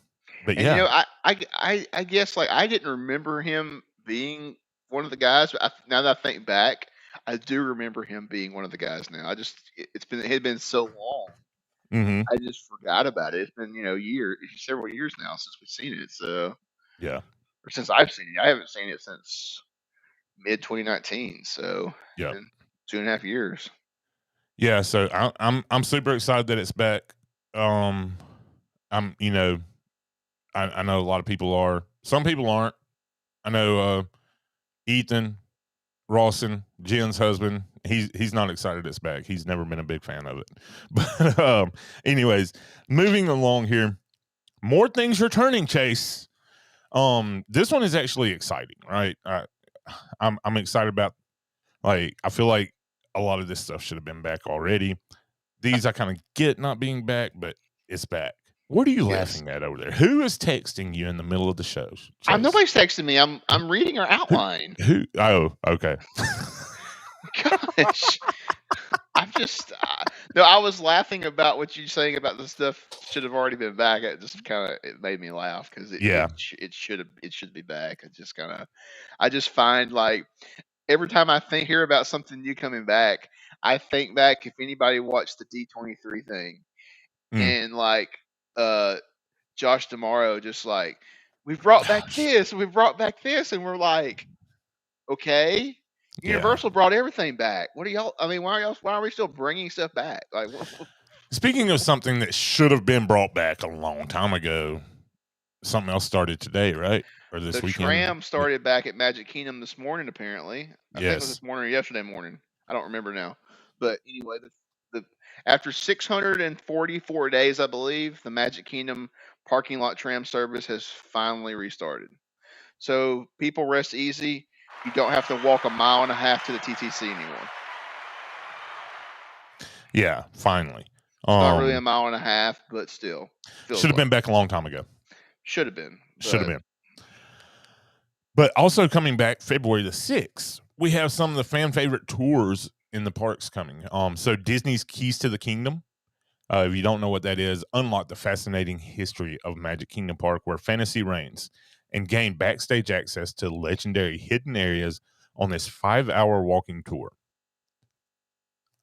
but And yeah, you know, I guess like I didn't remember him being one of the guys, but now that I think back, I do remember him being one of the guys. Now it had been so long, hmm I just forgot about it. It's been several years now since we've seen it. So yeah, or since I've seen it, I haven't seen it since mid 2019. So it's yeah, been 2.5 years. yeah. So I'm super excited that it's back. I'm I know a lot of people are. Some people aren't. I know Ethan Rawson, Jen's husband. He's not excited it's back. He's never been a big fan of it. But anyways, moving along here. More things returning, Chase. This one is actually exciting, right? I'm excited about, like, I feel like a lot of this stuff should have been back already. These I kind of get not being back, but it's back. What are you Yes. laughing at over there? Who is texting you in the middle of the show? Chase? Nobody's texting me. I'm reading our outline. Who? Oh, okay. Gosh. I'm just no. I was laughing about what you're saying about the stuff should have already been back. It just kind of it made me laugh because Yeah. it should be back. I just find like every time I hear about something new coming back, I think back if anybody watched the D23 thing and like Josh Tomorrow just like we've brought back this, we've brought back this, and we're like, okay. Universal brought everything back. What are y'all? I mean, why are we still bringing stuff back? Like, Speaking of something that should have been brought back a long time ago, something else started today, right? Or this the weekend? tram started back at Magic Kingdom this morning. Apparently, I think it was Yes. this morning or yesterday morning. I don't remember now. But anyway, the after 644 days, I believe, the Magic Kingdom parking lot tram service has finally restarted. So people rest easy. You don't have to walk a mile and a half to the TTC anymore. Yeah, finally. It's not really a mile and a half, but still. Should have been back a long time ago. Should have been. Should have been. But also coming back February the 6th, we have some of the fan favorite tours in the parks coming. So Disney's Keys to the Kingdom. If you don't know what that is, unlock the fascinating history of Magic Kingdom Park where fantasy reigns and gain backstage access to legendary hidden areas on this 5-hour walking tour.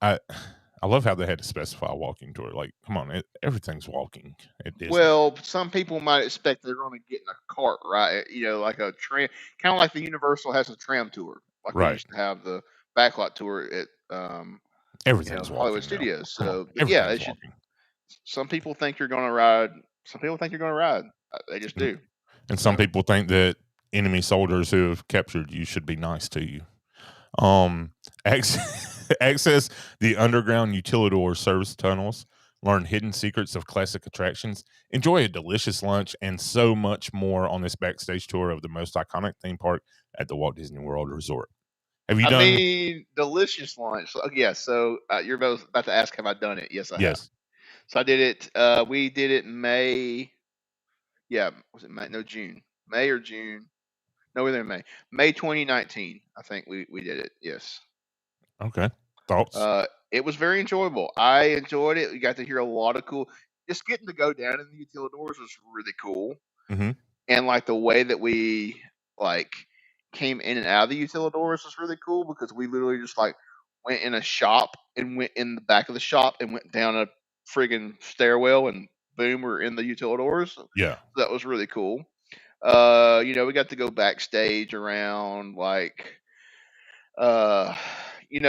I love how they had to specify a walking tour. Like, come on, everything's walking at Disney. Well, some people might expect they're going to get in a cart, right? Like a tram, kind of like the Universal has a tram tour, like we used to have the backlot tour at everything's Hollywood walking Studios. now. So yeah, it should. Some people think you're going to ride. Some people think you're going to ride. They just do. And some people think that enemy soldiers who have captured you should be nice to you. Access the underground utilidor service tunnels, learn hidden secrets of classic attractions, enjoy a delicious lunch, and so much more on this backstage tour of the most iconic theme park at the Walt Disney World Resort. Have you done? I mean, delicious lunch. Yeah. So you're both about to ask, have I done it? Yes, I have. So I did it. We did it in May. Yeah, was it May? No, June. May or June? No, we were there in May. May 2019. I think we did it. Yes. Okay. Thoughts? It was very enjoyable. I enjoyed it. We got to hear a lot of cool. Just getting to go down in the utilidors was really cool. Mm-hmm. And like the way that we like came in and out of the utilidors was really cool because we literally just like went in a shop and went in the back of the shop and went down a friggin' stairwell and boom, we're in the utilidors. Yeah. So that was really cool. We got to go backstage around like in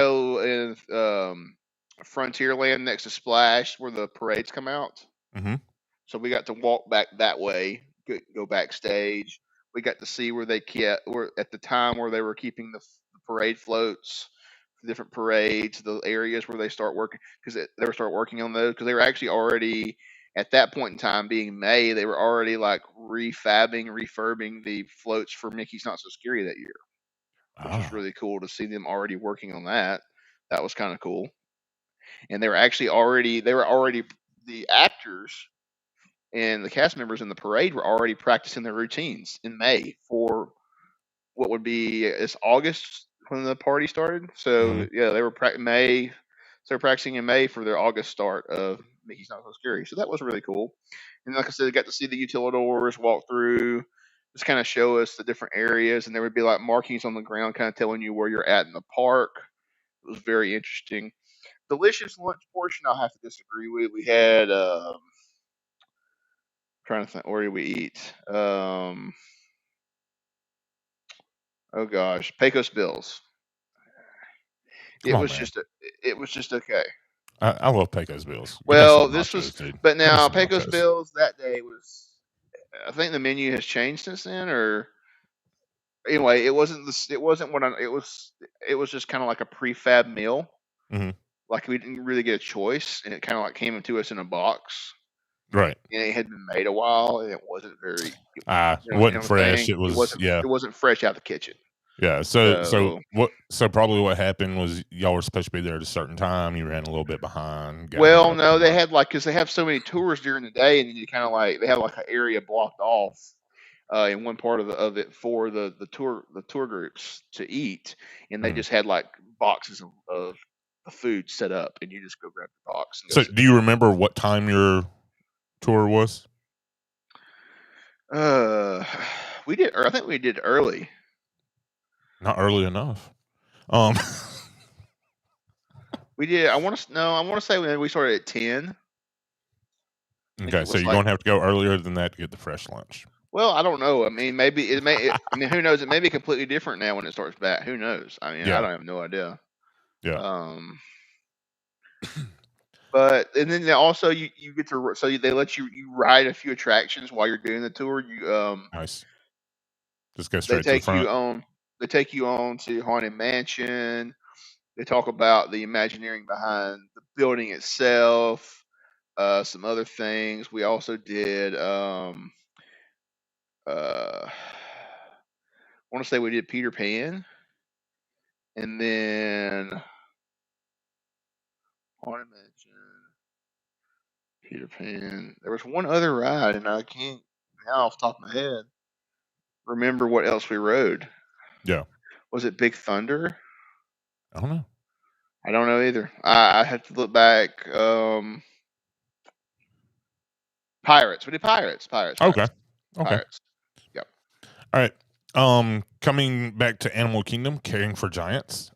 Frontierland next to Splash where the parades come out. Mm-hmm. So we got to walk back that way, go backstage. We got to see where they were at the time where they were keeping the parade floats, the different parades, the areas where they start working because they were start working on those because they were actually already at that point in time being May, they were already like refurbing the floats for Mickey's Not So Scary that year, which was really cool to see them already working on that. That was kind of cool. And they were already the actors and the cast members in the parade were already practicing their routines in May for what would be it's August when the party started. So Mhm. yeah, they were May. So they're practicing in May for their August start of Mickey's Not So Scary. So that was really cool. And like I said, they got to see the utilidors walk through, just kind of show us the different areas, and there would be like markings on the ground, kind of telling you where you're at in the park. It was very interesting. Delicious lunch portion, I'll have to disagree with. We had trying to think, where did we eat? Oh gosh, Pecos Bills. Come on, man. It was just okay. I love Pecos Bills. Give me Well, some this was, nachos, dude. but Give me now some Pecos nachos. Bills that day was. I think the menu has changed since then, or anyway, it wasn't this. It wasn't what I. It was. It was just kind of like a prefab meal. Hmm. Like we didn't really get a choice, and it kind of like came to us in a box, Right. and it had been made a while, and it wasn't very. You It know what wasn't I'm fresh. saying? It was, yeah. It wasn't fresh out the kitchen. Yeah. So So what? So probably what happened was y'all were supposed to be there at a certain time. You ran a little bit behind. Got hung well, up no, on they work. had like because they have so many tours during the day, and then you kind of like they have like an area blocked off in one part of it for the tour groups to eat, and they Mhm. just had like boxes of food set up, and you just go grab the box and go So sit do you remember what time your tour was? down. We did, or I think we did early. Not early enough. Um. We did. I want to no, I want to say we started at 10. I think Okay. it So was you're like. gonna have to go earlier than that to get the fresh lunch. Well, I don't know. I mean, maybe it may. I mean, who knows? It may be completely different now when it starts back. Who knows? I mean, I Yeah. don't have no idea. Yeah. Um, but and then they also you get to they let you ride a few attractions while you're doing the tour. Nice. Just go They straight to the take you front. on to Haunted Mansion. They talk about the Imagineering behind the building itself. Some other things. We also did. I want to say we did Peter Pan, and then Haunted Mansion, Peter Pan. There was one other ride, and I can't now off the top of my head remember what else we rode. Yeah. Was it Big Thunder? I don't know. I don't know either. I have to look back. Pirates. We did Pirates. Pirates. Okay. Pirates. Okay. Pirates. Yep. All right. Coming back to Animal Kingdom, Caring for Giants.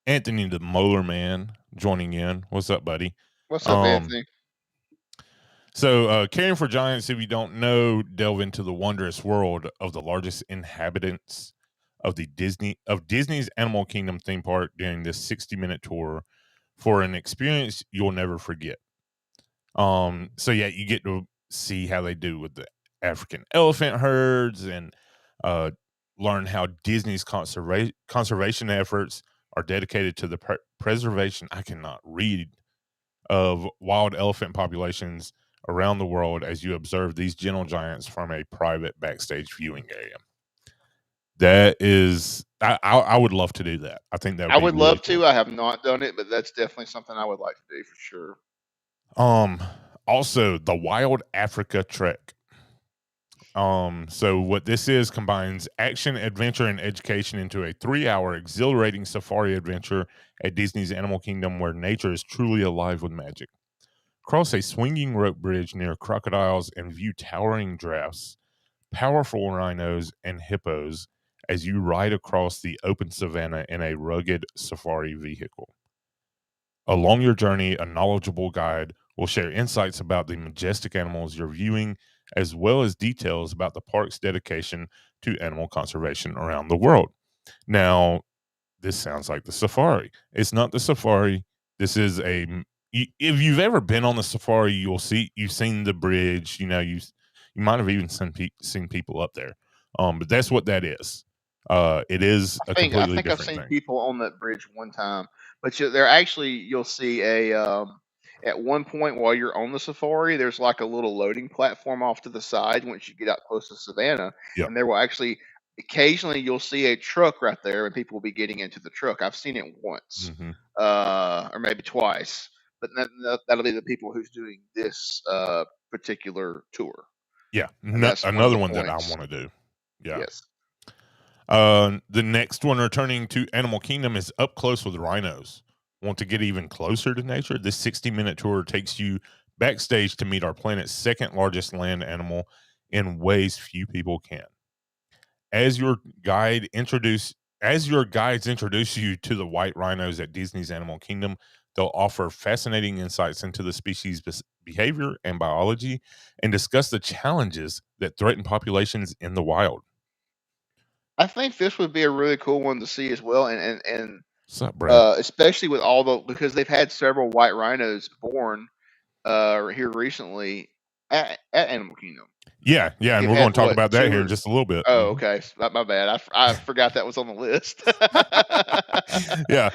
Anthony the Molar Man joining in. What's up, buddy? What's up, Um, Anthony? so Caring for Giants, if you don't know, delve into the wondrous world of the largest inhabitants of Disney's Animal Kingdom theme park during this 60-minute tour for an experience you'll never forget. So yeah, you get to see how they do with the African elephant herds and learn how Disney's conservation efforts are dedicated to the preservation. I cannot read of wild elephant populations around the world as you observe these gentle giants from a private backstage viewing area. That is, I would love to do that. I think that would I be would really love cool. to. I have not done it, but that's definitely something I would like to do for sure. Also the Wild Africa Trek. So what this is combines action, adventure, and education into a 3-hour exhilarating safari adventure at Disney's Animal Kingdom where nature is truly alive with magic. Cross a swinging rope bridge near crocodiles and view towering giraffes, powerful rhinos, and hippos as you ride across the open savanna in a rugged safari vehicle. Along your journey, a knowledgeable guide will share insights about the majestic animals you're viewing, as well as details about the park's dedication to animal conservation around the world. Now, this sounds like the safari. It's not the safari. This is if you've ever been on the safari, you've seen the bridge. You might have even seen people up there. But that's what that is. It is a I completely think I've different seen thing. people on that bridge one time, but they're actually you'll see at one point while you're on the safari, there's like a little loading platform off to the side once you get out close to Savannah, Yep. and there will actually occasionally you'll see a truck right there, and people will be getting into the truck. I've seen it once, Hmm. or maybe twice, but that'll be the people who's doing this particular tour. Yeah, And that's one of another the one that I points. want to do. Yeah. Yes. The next one returning to Animal Kingdom is Up Close with Rhinos. Want to get even closer to nature? This 60-minute tour takes you backstage to meet our planet's second largest land animal in ways few people can. As your guides introduce you to the white rhinos at Disney's Animal Kingdom, they'll offer fascinating insights into the species' behavior and biology and discuss the challenges that threaten populations in the wild. I think this would be a really cool one to see as well, and What's up, Brad? especially with because they've had several white rhinos born here recently at Animal Kingdom. Yeah, and They've we're going had to talk about that two here or in just a little bit. oh, okay, my bad. I forgot that was on the list. Yeah.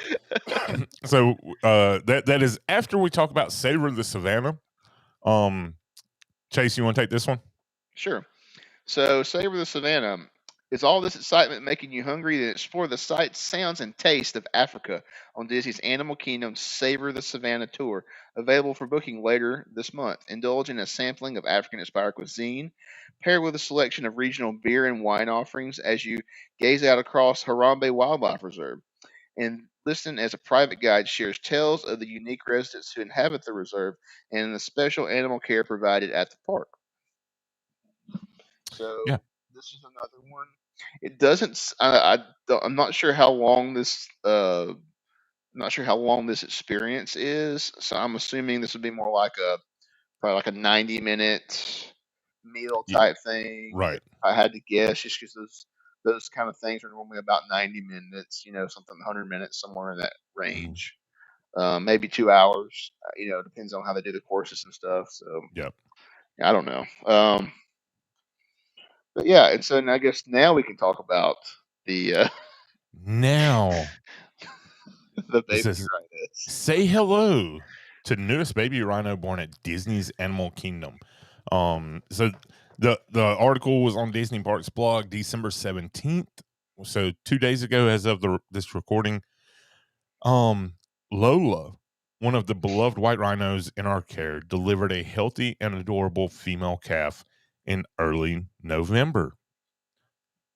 So that is after we talk about Savor the Savannah. Chase, you want to take this one? Sure. So, Savor the Savannah. Is all this excitement making you hungry? Then explore the sights, sounds, and taste of Africa on Disney's Animal Kingdom Savor the Savannah tour, available for booking later this month. Indulge in a sampling of African-inspired cuisine, paired with a selection of regional beer and wine offerings as you gaze out across Harambe Wildlife Reserve. And listen as a private guide shares tales of the unique residents who inhabit the reserve and the special animal care provided at the park. So Yeah. this is another one. It doesn't. I'm not sure how long this. I'm not sure how long this experience is. So I'm assuming this would be more like probably like a 90-minute meal Yeah, type thing. If right. I had to guess, just because those kind of things are normally about 90 minutes. Something 100 minutes somewhere in that range. Maybe 2 hours. Depends on how they do the courses and stuff. So Yep. I don't know. But yeah, and so I guess now we can talk about the Now the it baby says, rhinos. say hello to the newest baby rhino born at Disney's Animal Kingdom. So the article was on Disney Parks blog December 17th. So 2 days ago, as of this recording, Lola, one of the beloved white rhinos in our care, delivered a healthy and adorable female calf in early November.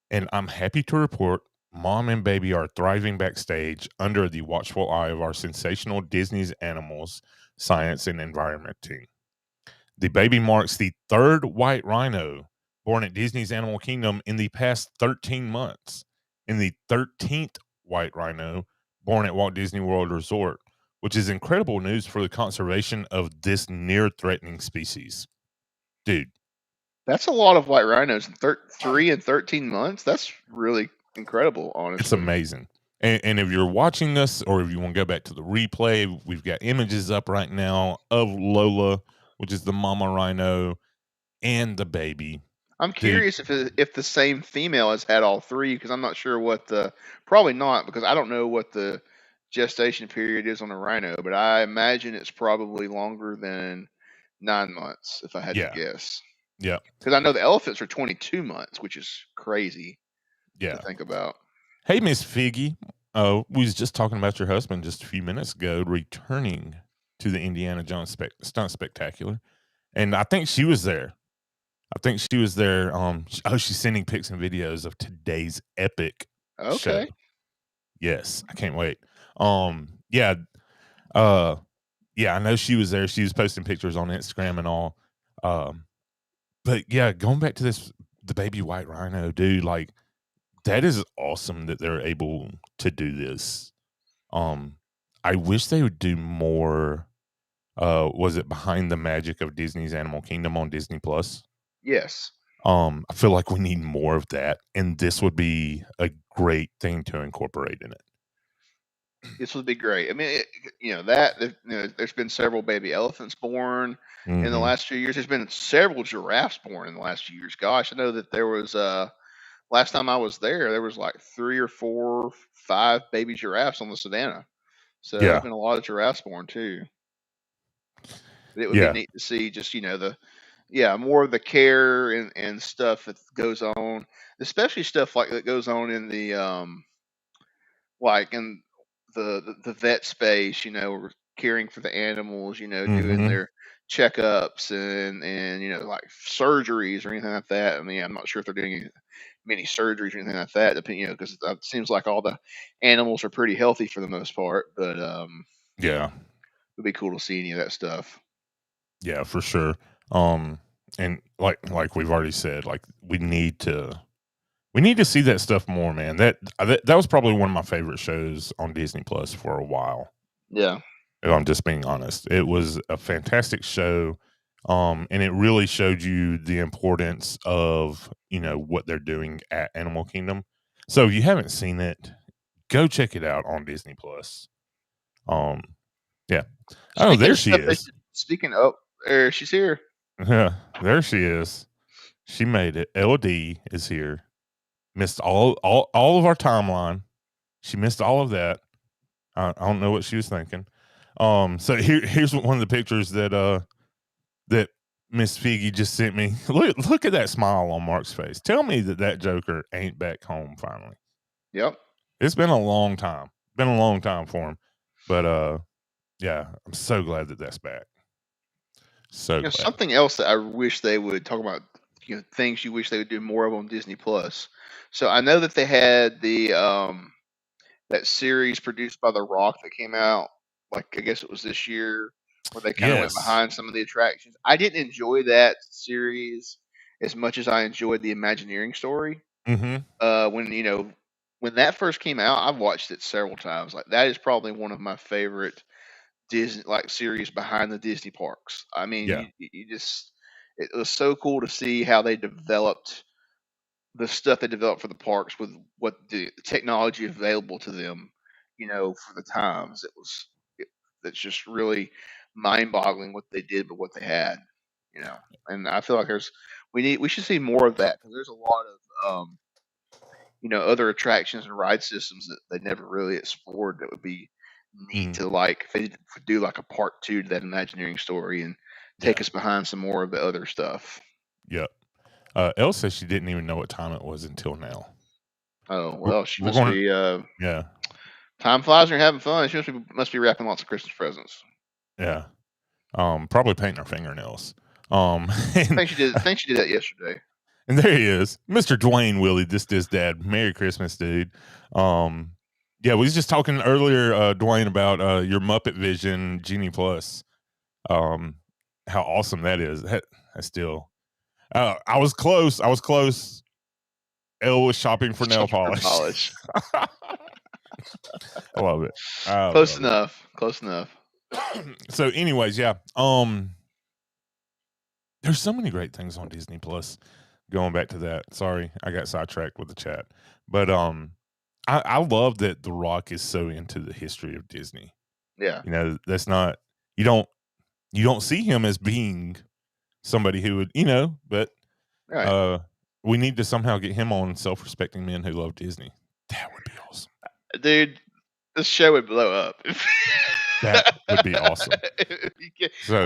And I'm happy to report mom and baby are thriving backstage under the watchful eye of our sensational Disney's Animals Science and Environment team. The baby marks the third white rhino born at Disney's Animal Kingdom in the past 13 months, and the 13th white rhino born at Walt Disney World Resort, which is incredible news for the conservation of this near threatening species. Dude, That's a lot of white rhinos in 3 and 13 months. That's really incredible, honestly. it's amazing. And if you're watching this, or if you want to go back to the replay, we've got images up right now of Lola, which is the mama rhino, and the baby. I'm Dude, curious if the same female has had all three, because I'm not sure probably not, because I don't know what the gestation period is on a rhino, but I imagine it's probably longer than 9 months, if I had to guess. Yeah. Because I know the elephants are 22 months, which is crazy to think about. Hey, Miss Figgy. We was just talking about your husband just a few minutes ago, returning to the Indiana Jones Stunt Spectacular, and I think she was there. She's sending pics and videos of today's epic show. Okay. Yes, I can't wait. Yeah, I know she was there. She was posting pictures on Instagram and all. But yeah, going back to the baby white rhino, dude, like, that is awesome that they're able to do this. I wish they would do more. Was it Behind the Magic of Disney's Animal Kingdom on Disney Plus? Yes. I feel like we need more of that, and this would be a great thing to incorporate in it. This would be great. I mean, there's been several baby elephants born in the last few years. There's been several giraffes born in the last few years. Gosh, I know that there was last time I was there was like 3 or 4, 5 baby giraffes on the savannah. So there's been a lot of giraffes born too. It would be neat to see just more of the care and stuff that goes on, especially stuff like that goes on in the like in the vet space, caring for the animals, doing Mm-hmm. their checkups and like surgeries or anything like that. I mean, I'm not sure if they're doing many surgeries or anything like that, depending, because it seems like all the animals are pretty healthy for the most part. But Yeah. it'd be cool to see any of that stuff. Yeah, for sure. Um, and like we've already said, like we need to see that stuff more, man. That was probably one of my favorite shows on Disney Plus for a while. Yeah. If I'm just being honest, it was a fantastic show. And it really showed you the importance of what they're doing at Animal Kingdom. So if you haven't seen it, go check it out on Disney Plus. Um, yeah. Oh, Speaking there of she stuff that is. she's here. Yeah, there she is. She made it. LD is here. Missed all of our timeline. She missed all of that. I don't know what she was thinking. So here's one of the pictures that Miss Figgy just sent me. Look at that smile on Mark's face. Tell me that Joker ain't back home finally. Yep. It's been a long time. Been a long time for him. But yeah, I'm so glad that that's back. So glad. Something else that I wish they would talk about, things you wish they would do more of on Disney Plus. So I know that they had that series produced by The Rock that came out, like I guess it was this year, where they kind of went Yes. behind some of the attractions. I didn't enjoy that series as much as I enjoyed the Imagineering story. Mm-hmm. When that first came out, I've watched it several times. Like that is probably one of my favorite Disney like series behind the Disney parks. I mean, Yeah. you just it was so cool to see how they developed the stuff they developed for the parks with what the technology available to them, for the times. It's just really mind-boggling what they did with what they had, And I feel like we should see more of that because there's a lot of other attractions and ride systems that they never really explored that would be neat Mm, to like if they do like a part 2 to that Imagineering story and take yeah. us behind some more of the other stuff. Yep. Elle says she didn't even know what time it was until now. Oh We're, well, she we're must going. be. Yeah. Time flies when you're having fun. She must be wrapping lots of Christmas presents. Yeah. Probably painting her fingernails. I think she did. I think she did that yesterday. And there he is, Mr. Dwayne Willie. This dad. Merry Christmas, dude. Yeah, we was just talking earlier, Dwayne, about your Muppet Vision Genie Plus. How awesome that is. I still. I was close. Elle was shopping for nail polish. I love it. Close enough. Close enough. So, anyways, yeah. There's so many great things on Disney Plus. Going back to that. Sorry, I got sidetracked with the chat. But I love that The Rock is so into the history of Disney. Yeah. That's not you don't see him as being somebody who would, but Right. we need to somehow get him on Self-Respecting Men Who Love Disney. That would be awesome. Dude, this show would blow up. That would be awesome. So,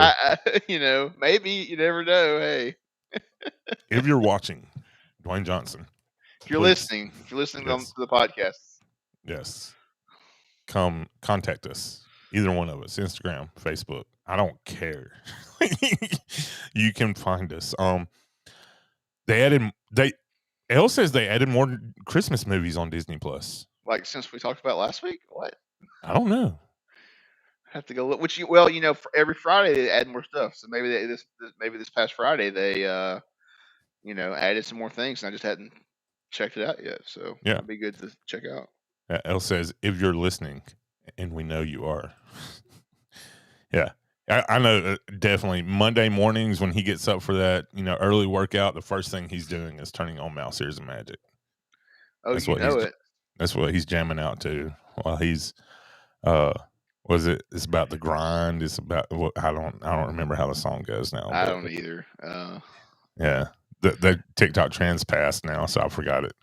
maybe you never know. Hey, if you're watching, Dwayne Johnson, if you're please, listening yes, to the podcast, yes, come contact us. Either one of us, Instagram, Facebook. I don't care. You can find us. Elle says they added more Christmas movies on Disney Plus. like since we talked about last week, what? I don't know. Have to go look. For every Friday they add more stuff. So maybe this past Friday they added some more things, and I just hadn't checked it out yet. So Yeah. it'd be good to check out. Elle says, if you're listening, and we know you are. Yeah. I know definitely Monday mornings when he gets up for that, early workout, the first thing he's doing is turning on Mouse Ears and Magic. Oh, That's That's what he's jamming out to while he's it's about the grind. It's about I don't remember how the song goes now. I don't either. Yeah. The TikTok trend's passed now, so I forgot it.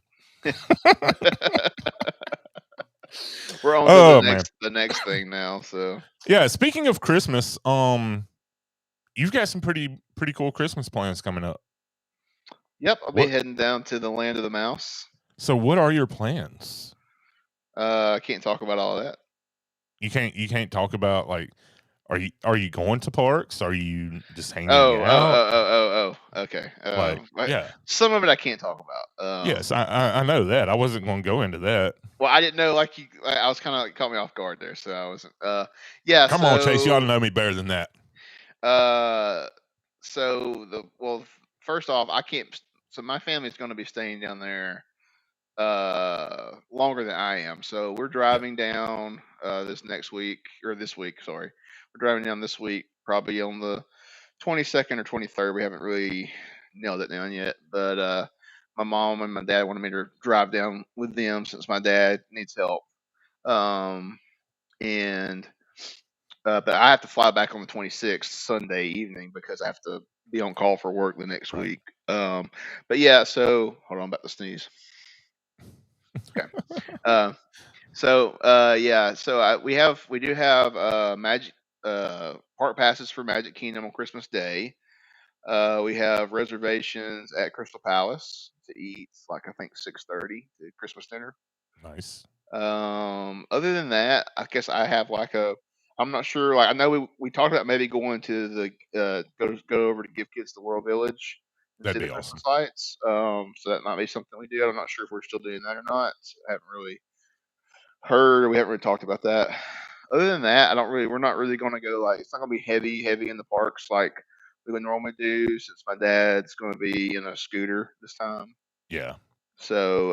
We're on to the next thing now. So yeah, speaking of Christmas, you've got some pretty cool Christmas plans coming up. Yep, I'll be heading down to the land of the mouse. So what are your plans? I can't talk about all of that. You can't talk about like Are you going to parks? Are you just hanging Oh, oh, out? oh, oh, oh, oh. Okay. Like, yeah. Some of it I can't talk about. Yes, I know that. I wasn't gonna go into that. Well, I didn't know. Like you, I was kind of like caught me off guard there, so I wasn't. Yeah. Come on, Chase, you ought to So, know me better than that. uh, first off, I can't. So my family's going to be staying down there longer than I am. So we're Yeah, driving down this week, sorry. We're driving down this week, probably on the 22nd or 23rd. We haven't really nailed it down yet, but my mom and my dad wanted me to drive down with them since my dad needs help. Um, and But I have to fly back on the 26th Sunday evening because I have to be on call for work the next right. week. But yeah, so hold on, I'm about to sneeze. Okay. Uh, yeah, we do have magic park passes for Magic Kingdom on Christmas Day. We have reservations at Crystal Palace to eat, like I think 6:30 the Christmas dinner. Nice. Other than that, I guess I have like I'm not sure. Like I know we talked about maybe going to the go over to Give Kids the World Village and see That'd the be Christmas awesome. lights. So that might be something we do. I'm not sure if we're still doing that or not. I haven't really heard, or we haven't really talked about that. Other than that, we're not really going to go like it's not going to be heavy in the parks like we would normally do since my dad's going to be in a scooter this time. Yeah. So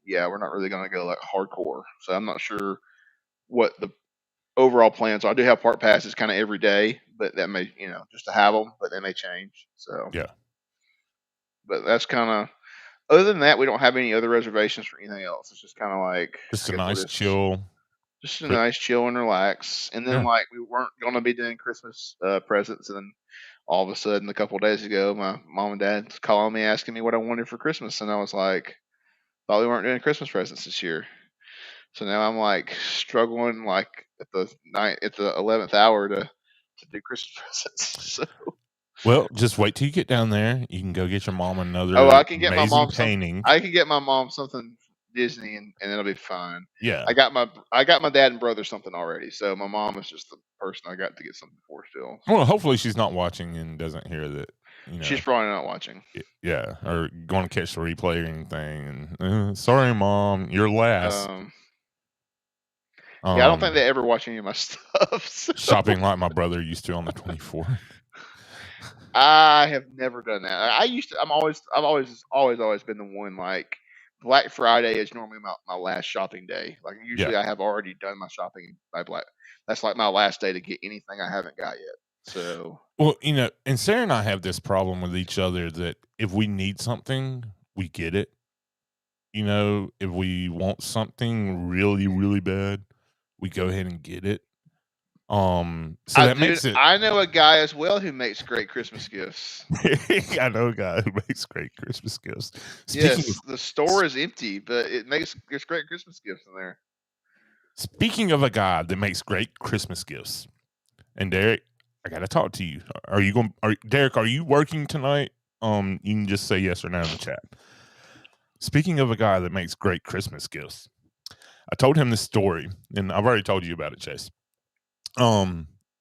yeah, we're not really going to go like hardcore. So I'm not sure what the overall plans are. I do have park passes kind of every day, but that may just to have them, but they may change. So, Yeah. but that's kind of other than that, we don't have any other reservations for anything else. It's just kind of like Just I a guess we'll nice chill. just a Cri- nice chill and relax. And then Yeah. like we weren't going to be doing Christmas presents, and then all of a sudden, a couple of days ago, my mom and dad calling me asking me what I wanted for Christmas, and I was like, thought we weren't doing Christmas presents this year. So now I'm like struggling like at the 11th hour to do Christmas presents. So, Well, just wait till you get down there. You can go get your mom oh, another amazing painting. I can get my mom something Disney and it'll be fine. Yeah. I got my dad and brother something already. So my mom is just the person I got to get something for still. Well, hopefully she's not watching and doesn't hear that. She's probably not watching. Yeah, or going to catch the replay or anything. And sorry, mom, you're last. Yeah, I don't think they ever watch any of my stuff. So. Shopping like my brother used to on the 24th. I have never done that. I used to. I've always been the one like Black Friday is normally my last shopping day. Like usually Yeah. I have already done my shopping by Black. That's like my last day to get anything I haven't got yet. So Well, and Sarah and I have this problem with each other that if we need something, we get it. If we want something really, really bad, we go ahead and get it. So that makes it. I know a guy as well who makes great Christmas gifts. I know a guy who makes great Christmas gifts. Yes, the store is empty, but there's great Christmas gifts in there. Speaking of a guy that makes great Christmas gifts, and Derek, I gotta talk to you. Derek, are you working tonight? You can just say yes or no in the chat. Speaking of a guy that makes great Christmas gifts, I told him this story, and I've already told you about it, Chase.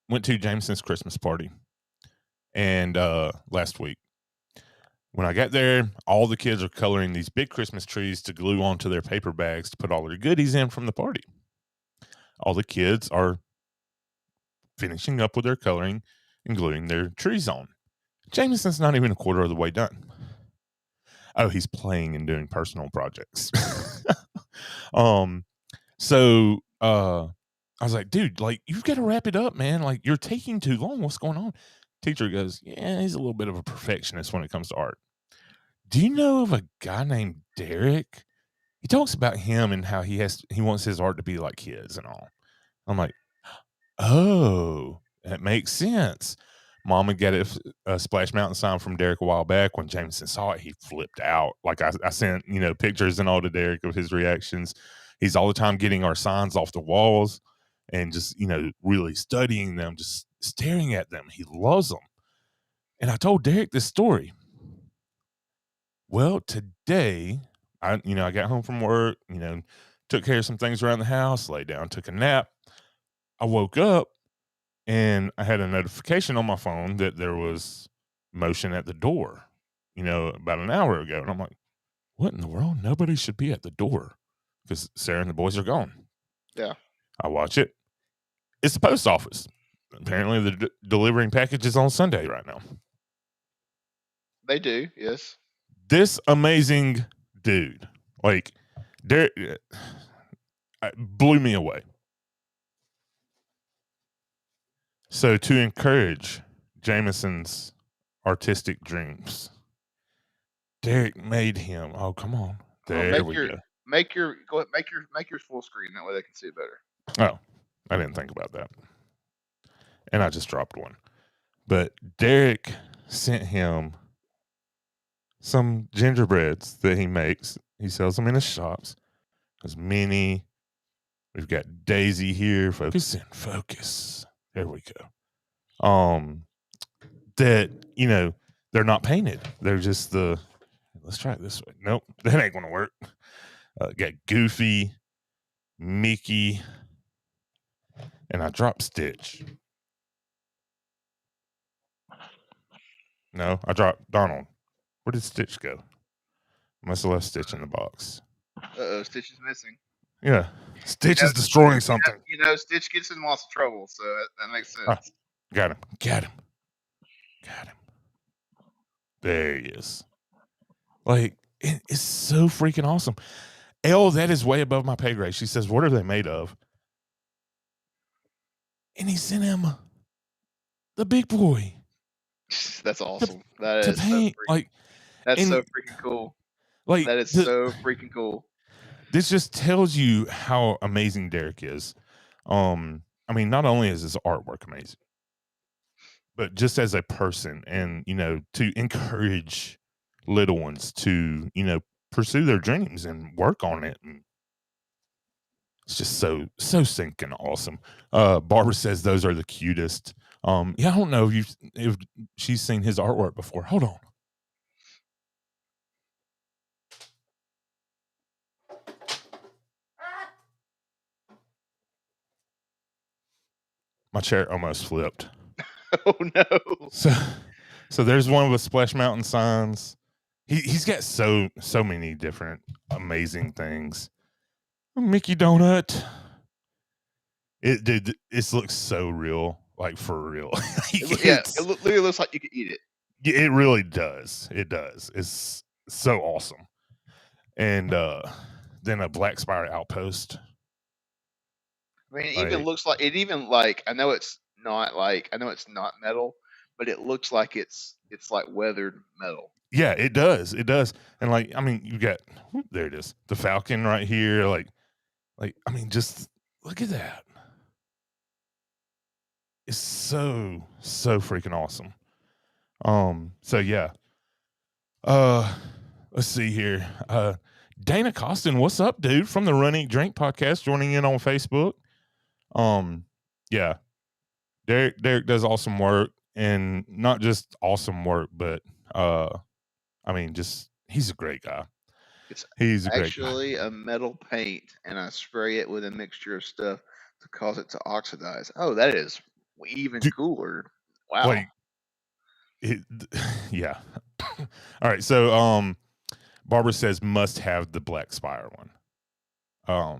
Went to Jameson's Christmas party, and last week. When I got there, all the kids are coloring these big Christmas trees to glue onto their paper bags to put all their goodies in from the party. All the kids are finishing up with their coloring and gluing their trees on. Jameson's not even a quarter of the way done. Oh, he's playing and doing personal projects. So I was like, dude, like, you've got to wrap it up, man. Like, you're taking too long. What's going on? Teacher goes, yeah, he's a little bit of a perfectionist when it comes to art. Do you know of a guy named Derek? He talks about him and how he wants his art to be like his and all. I'm like, oh, that makes sense. Mama got a Splash Mountain sign from Derek a while back. When Jameson saw it, he flipped out. Like I sent, pictures and all to Derek of his reactions. He's all the time getting our signs off the walls and just, really studying them, just staring at them. He loves them. And I told Derek this story. Well, today, I got home from work, took care of some things around the house, laid down, took a nap. I woke up and I had a notification on my phone that there was motion at the door, about an hour ago. And I'm like, what in the world? Nobody should be at the door because Sarah and the boys are gone. Yeah. I watch it. It's the post office. Apparently, they're delivering packages on Sunday right now. They do, yes. This amazing dude, like, blew me away. So to encourage Jameson's artistic dreams, Derek made him. Oh, come on! There we go. Make yours full screen. That way they can see it better. Oh, I didn't think about that, and I just dropped one. But Derek sent him some gingerbreads that he makes. He sells them in his shops. There's many. We've got Daisy here. Focus. There we go. That, they're not painted. They're just let's try it this way. Nope, that ain't going to work. Got Goofy, Mickey, and I dropped Stitch. No, I dropped Donald. Where did Stitch go? Must have left Stitch in the box. Stitch is missing. Yeah, Stitch is destroying something. Stitch gets in lots of trouble, so that makes sense. Got him. There he is. Like, it's so freaking awesome. That is way above my pay grade. She says, what are they made of? And he sent him the big boy. That's awesome. That is paint. That's so freaking cool. Like, that is so freaking cool. This just tells you how amazing Derek is. Not only is his artwork amazing, but just as a person, and to encourage little ones to pursue their dreams and work on it, and it's just so stinking awesome. Barbara says those are the cutest. I don't know if she's seen his artwork before. Hold on. My chair almost flipped. Oh no! So there's one with Splash Mountain signs. He's got so many different amazing things. Mickey Donut. It looks so real, like for real. It literally looks like you could eat it. It really does. It does. It's so awesome. And then a Black Spire Outpost. It even looks like it. Even I know it's not metal, but it looks like it's like weathered metal. Yeah, it does. It does. And you got there it is, the Falcon right here. Just look at that. It's so freaking awesome. So yeah. Let's see here. Dana Costin, what's up, dude? From the Run Eat Drink podcast, joining in on Facebook. Yeah. Derek does awesome work, and not just awesome work, but he's a great guy. He's actually a metal paint, and I spray it with a mixture of stuff to cause it to oxidize. Oh, that is even cooler. Wow. Yeah. All right. So, Barbara says must have the Black Spire one. I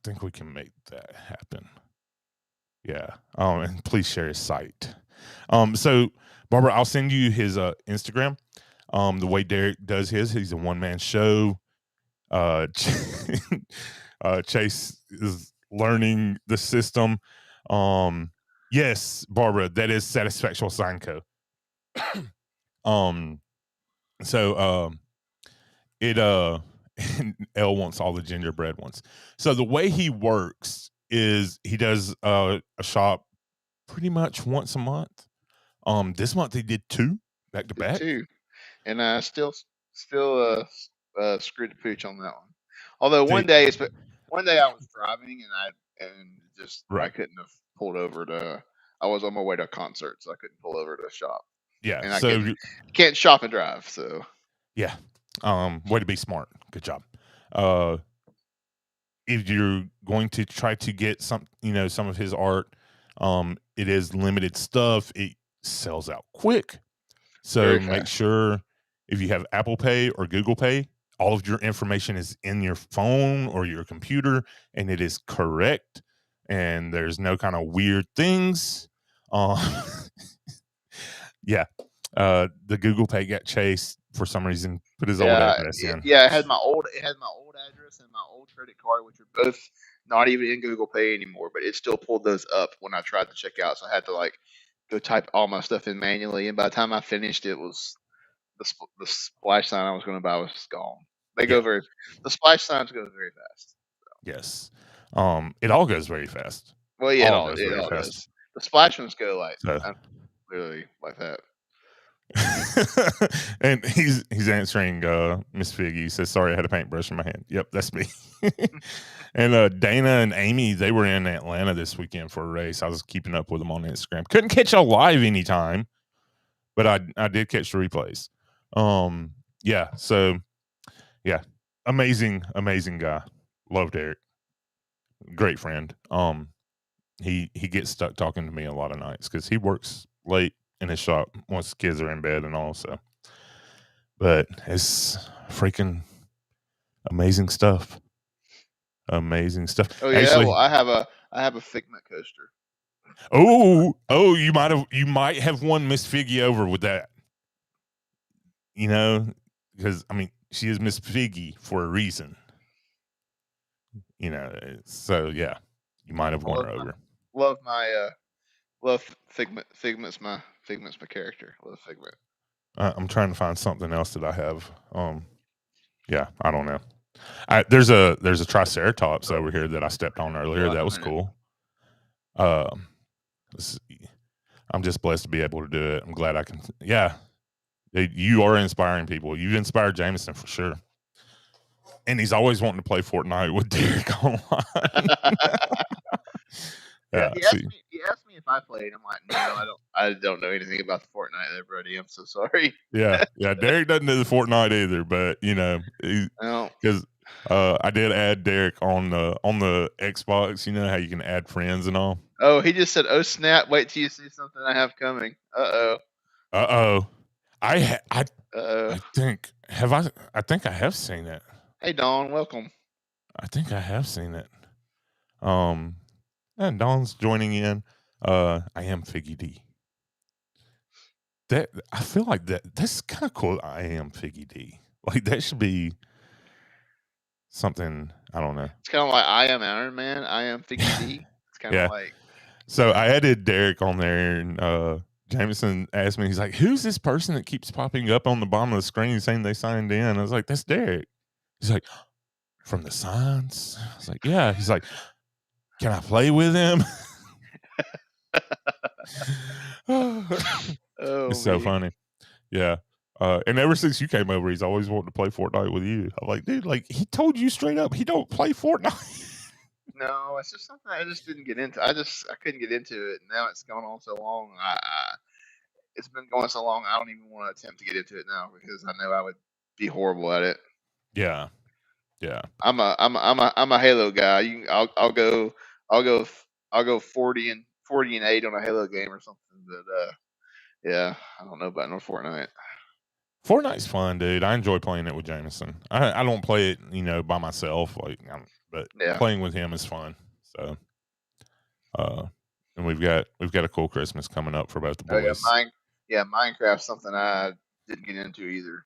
think we can make that happen. Yeah. And please share his site. So Barbara, I'll send you his Instagram. The way Derek does he's a one-man show. Chase is learning the system. Yes, Barbara, that is Satisfactual Sign Co. L wants all the gingerbread ones. So the way he works is he does a shop pretty much once a month. This month he did 2 back to back. 2, and I still screwed the pooch on that one. Although one day I was driving I couldn't have pulled over to. I was on my way to a concert, so I couldn't pull over to shop. Yeah, and I can't shop and drive. So yeah, way to be smart. Good job. If you're going to try to get some of his art, it is limited stuff. It sells out quick. So Very make fast. sure if you have Apple Pay or Google Pay, all of your information is in your phone or your computer, and it is correct. And there's no kind of weird things. Yeah. The Google Pay got chased for some reason. Put his old address in. Yeah, it had my old address and my old credit card, which are both not even in Google Pay anymore, but it still pulled those up when I tried to check out. So I had to like go type all my stuff in manually, and by the time I finished, it was the splash sign I was going to buy was gone. They go the splash signs go very fast. Yes. It all goes very fast. Well, yeah, all it all does. The splash ones go like literally like that. And he's answering Miss Figgy. He says, sorry, I had a paintbrush in my hand. Yep, that's me. And Dana and Amy, they were in Atlanta this weekend for a race. I was keeping up with them on Instagram. Couldn't catch y'all live anytime, but I did catch the replays. Yeah, so yeah, amazing guy. Love Derek. Great friend. He gets stuck talking to me a lot of nights because he works late in his shop once the kids are in bed and all. So, but it's freaking amazing stuff. Amazing stuff. Oh yeah, actually, well, I have a Figment coaster. Oh, you might have won Miss Figgy over with that. You know, because I mean, she is Miss Figgy for a reason. You know, so yeah, you might have won her over. Love Figment. Figment's my character. Love Figment. I'm trying to find something else that I have. Yeah, I don't know. There's a Triceratops over here that I stepped on earlier. That was cool. Let's see. I'm just blessed to be able to do it. I'm glad I can. Yeah, you are inspiring people. You've inspired Jameson for sure. And he's always wanting to play Fortnite with Derek online. Yeah, he asked me if I played. I'm like, no, I don't know anything about the Fortnite there, buddy. I'm so sorry. yeah. Derek doesn't do the Fortnite either, but you know, because I did add Derek on the Xbox. You know how you can add friends and all. Oh, he just said, "Oh snap! Wait till you see something I have coming." I think I have seen it. Hey Dawn, welcome. I think I have seen it. And Dawn's joining in. I am Figgy D. That I feel like that's kind of cool. I am Figgy D. Like that should be something. I don't know. It's kind of like I am Iron Man. I am Figgy D. It's kind of like. So I added Derek on there, and Jameson asked me. He's like, "Who's this person that keeps popping up on the bottom of the screen saying they signed in?" I was like, "That's Derek." He's like, "From the signs?" I was like, "Yeah." He's like, "Can I play with him?" It's so funny. Yeah. And ever since you came over, he's always wanted to play Fortnite with you. I'm like, dude, like he told you straight up, he don't play Fortnite. No, it's just something I just didn't get into. I couldn't get into it. Now it's gone on so long. It's been going so long. I don't even want to attempt to get into it now because I know I would be horrible at it. Yeah. I'm a Halo guy. I'll go 40 and 8 on a Halo game or something. But yeah, I don't know about no Fortnite. Fortnite's fun, dude. I enjoy playing it with Jameson. I don't play it, by myself, but playing with him is fun. So, and we've got a cool Christmas coming up for both the boys. Minecraft's something I didn't get into either.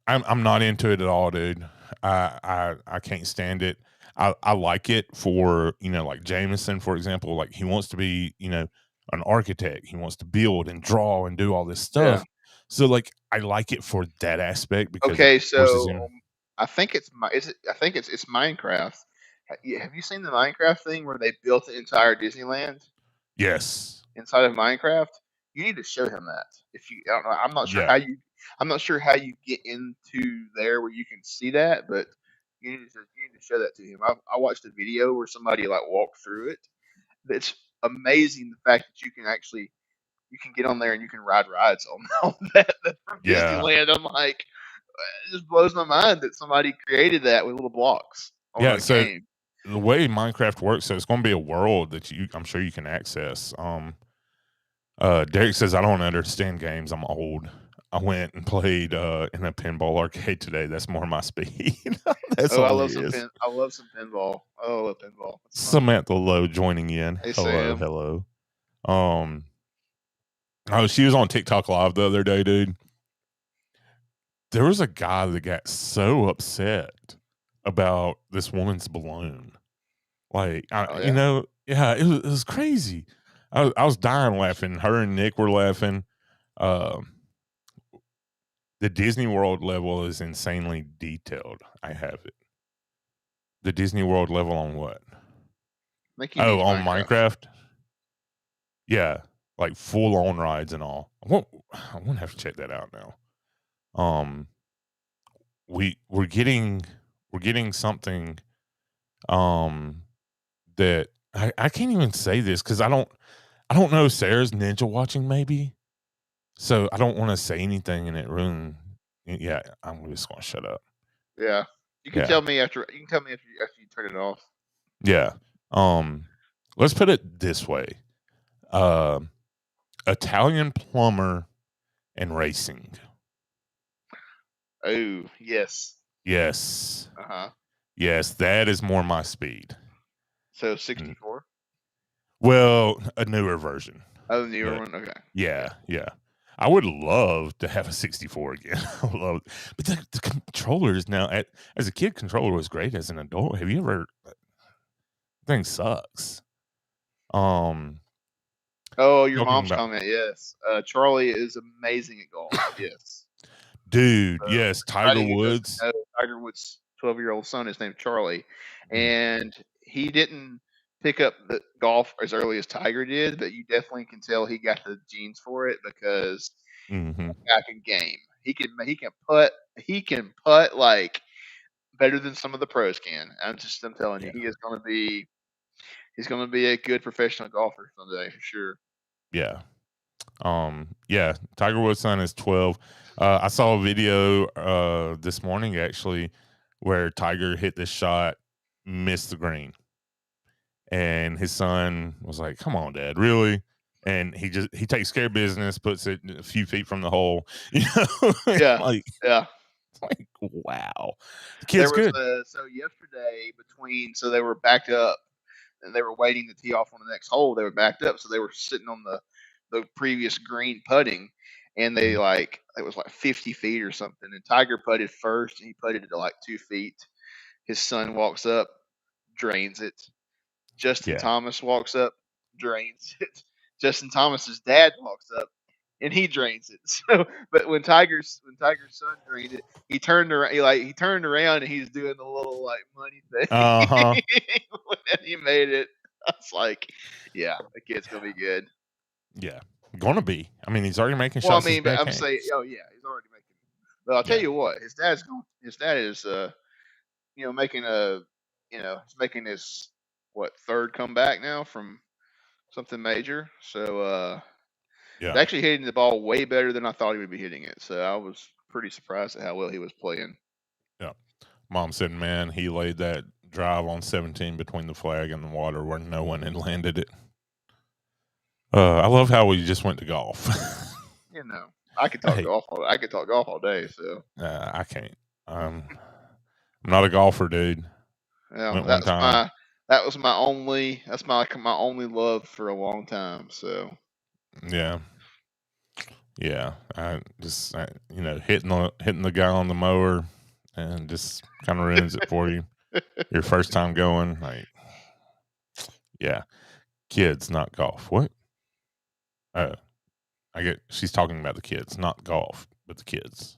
I'm not into it at all, dude. I can't stand it. I like it for, like Jameson, for example, like he wants to be, an architect. He wants to build and draw and do all this stuff. Yeah. So like, I like it for that aspect because I think it's Minecraft. Have you seen the Minecraft thing where they built the entire Disneyland? Yes. Inside of Minecraft, you need to show him that. I don't know, I'm not sure how you get into there where you can see that, but you need to show that to him. I watched a video where somebody like walked through it. It's amazing the fact that you can get on there and you can ride rides on that from Disneyland. I'm like, it just blows my mind that somebody created that with little blocks on the game. the way Minecraft works, so it's going to be a world that I'm sure you can access. Derek says I don't understand games. I'm old. I went and played in a pinball arcade today. That's more my speed. That's Oh, I all love he is. I love some pinball. Oh, I love pinball. It's fun. Samantha Lowe joining in. Hey Hello, Sam. hello. Oh, she was on TikTok Live the other day, dude. There was a guy that got so upset about this woman's balloon. Like, Oh yeah. yeah, it was crazy. I was dying laughing. Her and Nick were laughing. Um, the Disney World level is insanely detailed. I have it. The Disney World level on what? I think you Oh, mean on Minecraft. Minecraft? Yeah, like full on rides and all. I won't have to check that out now. We're getting something that I can't even say this because I don't know Sarah's ninja watching maybe. So I don't want to say anything and it ruin. Yeah, I'm just gonna shut up. Yeah. You can Yeah. tell me after you turn it off. Yeah. Let's put it this way. Italian plumber and racing. Oh, yes. Yes. Uh-huh. Yes, that is more my speed. So 64? Well, a newer version. Oh, the newer But one? Okay. yeah. I would love to have a 64 again. I would love, but the controllers now. As a kid, controller was great. As an adult, have you ever? Thing sucks. Oh, your Talking mom's about comment, yes. Charlie is amazing at golf. Yes. dude, So, yes, Tiger anybody who doesn't Woods. know, Tiger Woods' 12-year-old son is named Charlie, Mm, and he didn't pick up the golf as early as Tiger did, but you definitely can tell he got the genes for it because mm-hmm. that guy can game. He can putt like better than some of the pros can. I'm telling you, Yeah, he's gonna be a good professional golfer someday for sure. yeah, yeah. Tiger Woods' son is 12. I saw a video this morning actually where Tiger hit this shot, missed the green, and his son was like, "Come on, Dad, really?" And he takes care of business, puts it a few feet from the hole. Yeah, Like, yeah. wow, the There kid's was good. so yesterday so they were backed up and they were waiting to tee off on the next hole. They were backed up, so they were sitting on the previous green putting, and they Mhm. like it was like 50 feet or something. And Tiger putted first, and he putted it to like 2 feet. His son walks up, drains it. Justin Yeah. Thomas walks up, drains it. Justin Thomas's dad walks up, and he drains it. So, but when Tiger's son drained it, he turned around. He turned around and he's doing the little like money Uh huh. thing. When he made it, I was like, "Yeah, the kid's gonna be good." Yeah. Gonna be. I mean, he's already making Well, I shots his mean, but dad I'm can't. saying, oh yeah, he's already making. But I'll tell Yeah. you what, his dad is making he's making his third comeback now from something major. So he's Yeah. actually hitting the ball way better than I thought he would be hitting it. So I was pretty surprised at how well he was playing. Yeah. Mom said, man, he laid that drive on 17 between the flag and the water where no one had landed it. I love how we just went to golf. You know, I could talk Hey, golf. I could talk golf all day. So I can't. I'm not a golfer, dude. Went one time. that was my only love for a long time. So Yeah. Yeah. Hitting the guy on the mower and just kind of ruins it for you. Your first time going, like, yeah. Kids, not golf. What? Oh, she's talking about the kids, not golf, but the kids.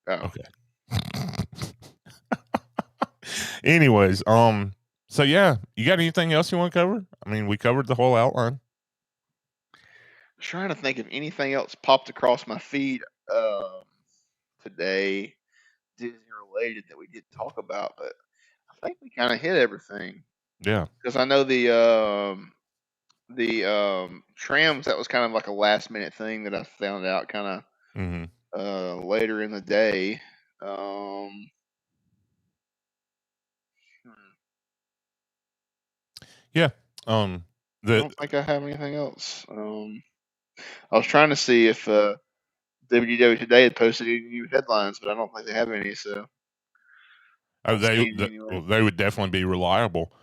oh, Okay. Anyways, so yeah, you got anything else you want to cover? I mean, we covered the whole outline. trying to think if anything else popped across my feed today, Disney related that we didn't talk about, but I think we kind of hit everything Yeah. because I know the trams, that was kind of like a last minute thing that I found out kind Mm-hmm. of later in the day. Hmm. Yeah. I The don't think I have anything else. I was trying to see if WDW Today had posted any new headlines, but I don't think they have any. So I don't see any anyway. they would definitely be reliable.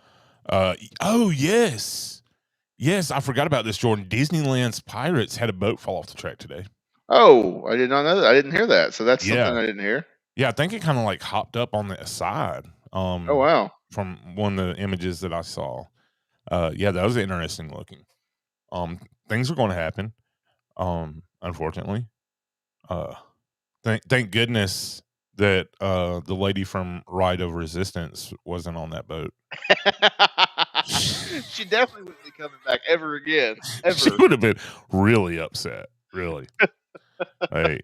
Oh yes, yes. I forgot about this, Jordan. Disneyland's Pirates had a boat fall off the track today. Oh, I did not know that. I didn't hear that. So that's something Yeah. I didn't hear. Yeah, I think it kind of like hopped up on the side. Oh wow. From one of the images that I saw. Yeah, that was interesting looking. Things are going to happen. Unfortunately. Thank goodness that the lady from Ride of Resistance wasn't on that boat. She definitely wouldn't be coming back ever again. She Ever. would have been really upset. Really. Hey,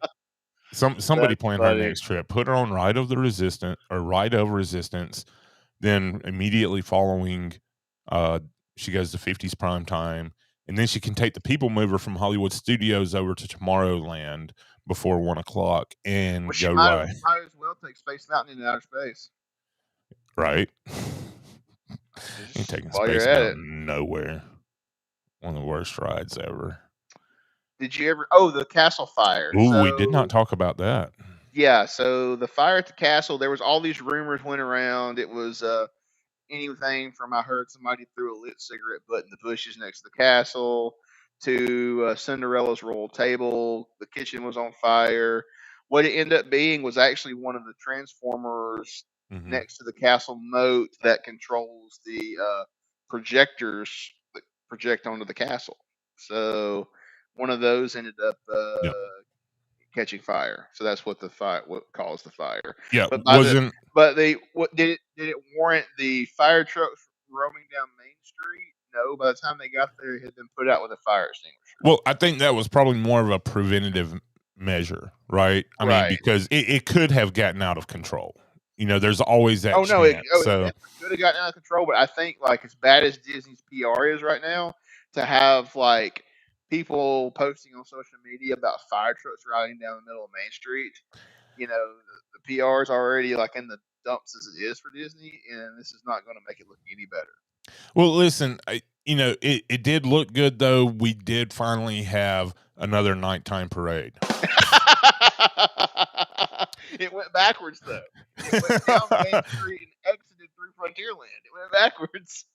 somebody That's plan her funny. next trip. Put her on Ride of Resistance. Then immediately following, she goes to 50s prime time, and then she can take the People Mover from Hollywood Studios over to Tomorrowland before 1 o'clock and Well, she go might ride. as well take Space Mountain into outer space. Right. Just Ain't taking while Space you're at it. Mountain nowhere. One of the worst rides ever. Did you ever? Oh, the castle fire. Ooh, we did not talk about that. Yeah, so the fire at the castle, there was all these rumors went around. It was anything from I heard somebody threw a lit cigarette butt in the bushes next to the castle to Cinderella's royal table. The kitchen was on fire. What it ended up being was actually one of the transformers next to the castle moat that controls the projectors that project onto the castle. So one of those ended up Yep. catching fire. So that's what what caused the fire. Yeah, But did it warrant the fire trucks roaming down Main Street? No. By the time they got there, it had been put out with a fire extinguisher. Well, I think that was probably more of a preventative measure, right? I mean, because it could have gotten out of control. You know, there's always that chance. It could have gotten out of control. But I think, like, as bad as Disney's PR is right now, to have like people posting on social media about fire trucks riding down the middle of Main Street, you know, the PR is already like in the dumps as it is for Disney, and this is not going to make it look any better. Well, listen, it did look good, though. We did finally have another nighttime parade. It went backwards, though. It went down Main Street and exited through Frontierland. It went backwards.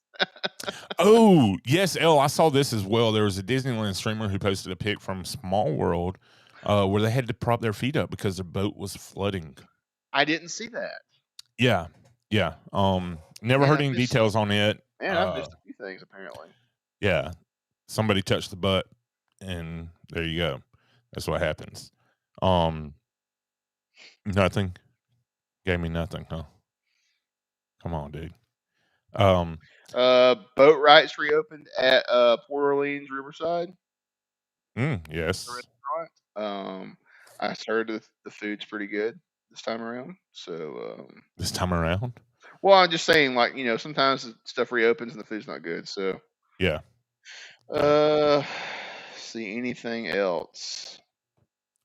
Oh, yes, Elle, I saw this as well. There was a Disneyland streamer who posted a pic from Small World where they had to prop their feet up because their boat was flooding. I didn't see that. Yeah. Never heard any details on it. Man, I've missed a few things, apparently. Yeah. Somebody touched the butt, and there you go. That's what happens. Nothing. Gave me nothing, huh? Come on, dude. Boat rights reopened at Port Orleans Riverside. Yes. The restaurant. I heard the food's pretty good this time around. So this time around? Well, I'm just saying, like, you know, sometimes stuff reopens and the food's not good. So yeah. See anything else?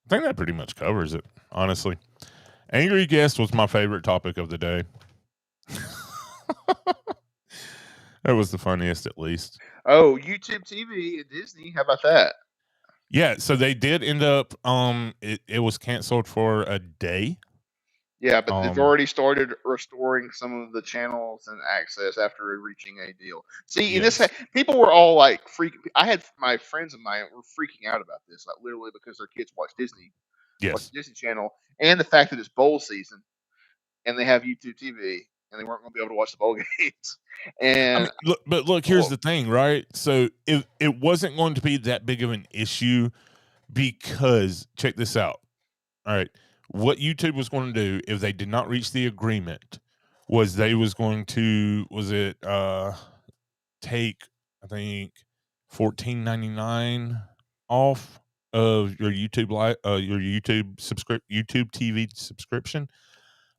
I think that pretty much covers it, honestly. Angry guest was my favorite topic of the day. That was the funniest, at least. Oh, YouTube TV at Disney. How about that? Yeah, so they did end up. It was canceled for a day. Yeah, but they've already started restoring some of the channels and access after reaching a deal. See, in this, people were all like freaking. I had my friends of mine were freaking out about this, like literally because their kids watch Disney, watch the Disney Channel, and the fact that it's bowl season, and they have YouTube TV, and they weren't going to be able to watch the bowl games. And look, here's the thing, right? So it wasn't going to be that big of an issue because check this out. All right. What YouTube was going to do if they did not reach the agreement was they was going to take, I think, $14.99 off of your YouTube YouTube TV subscription.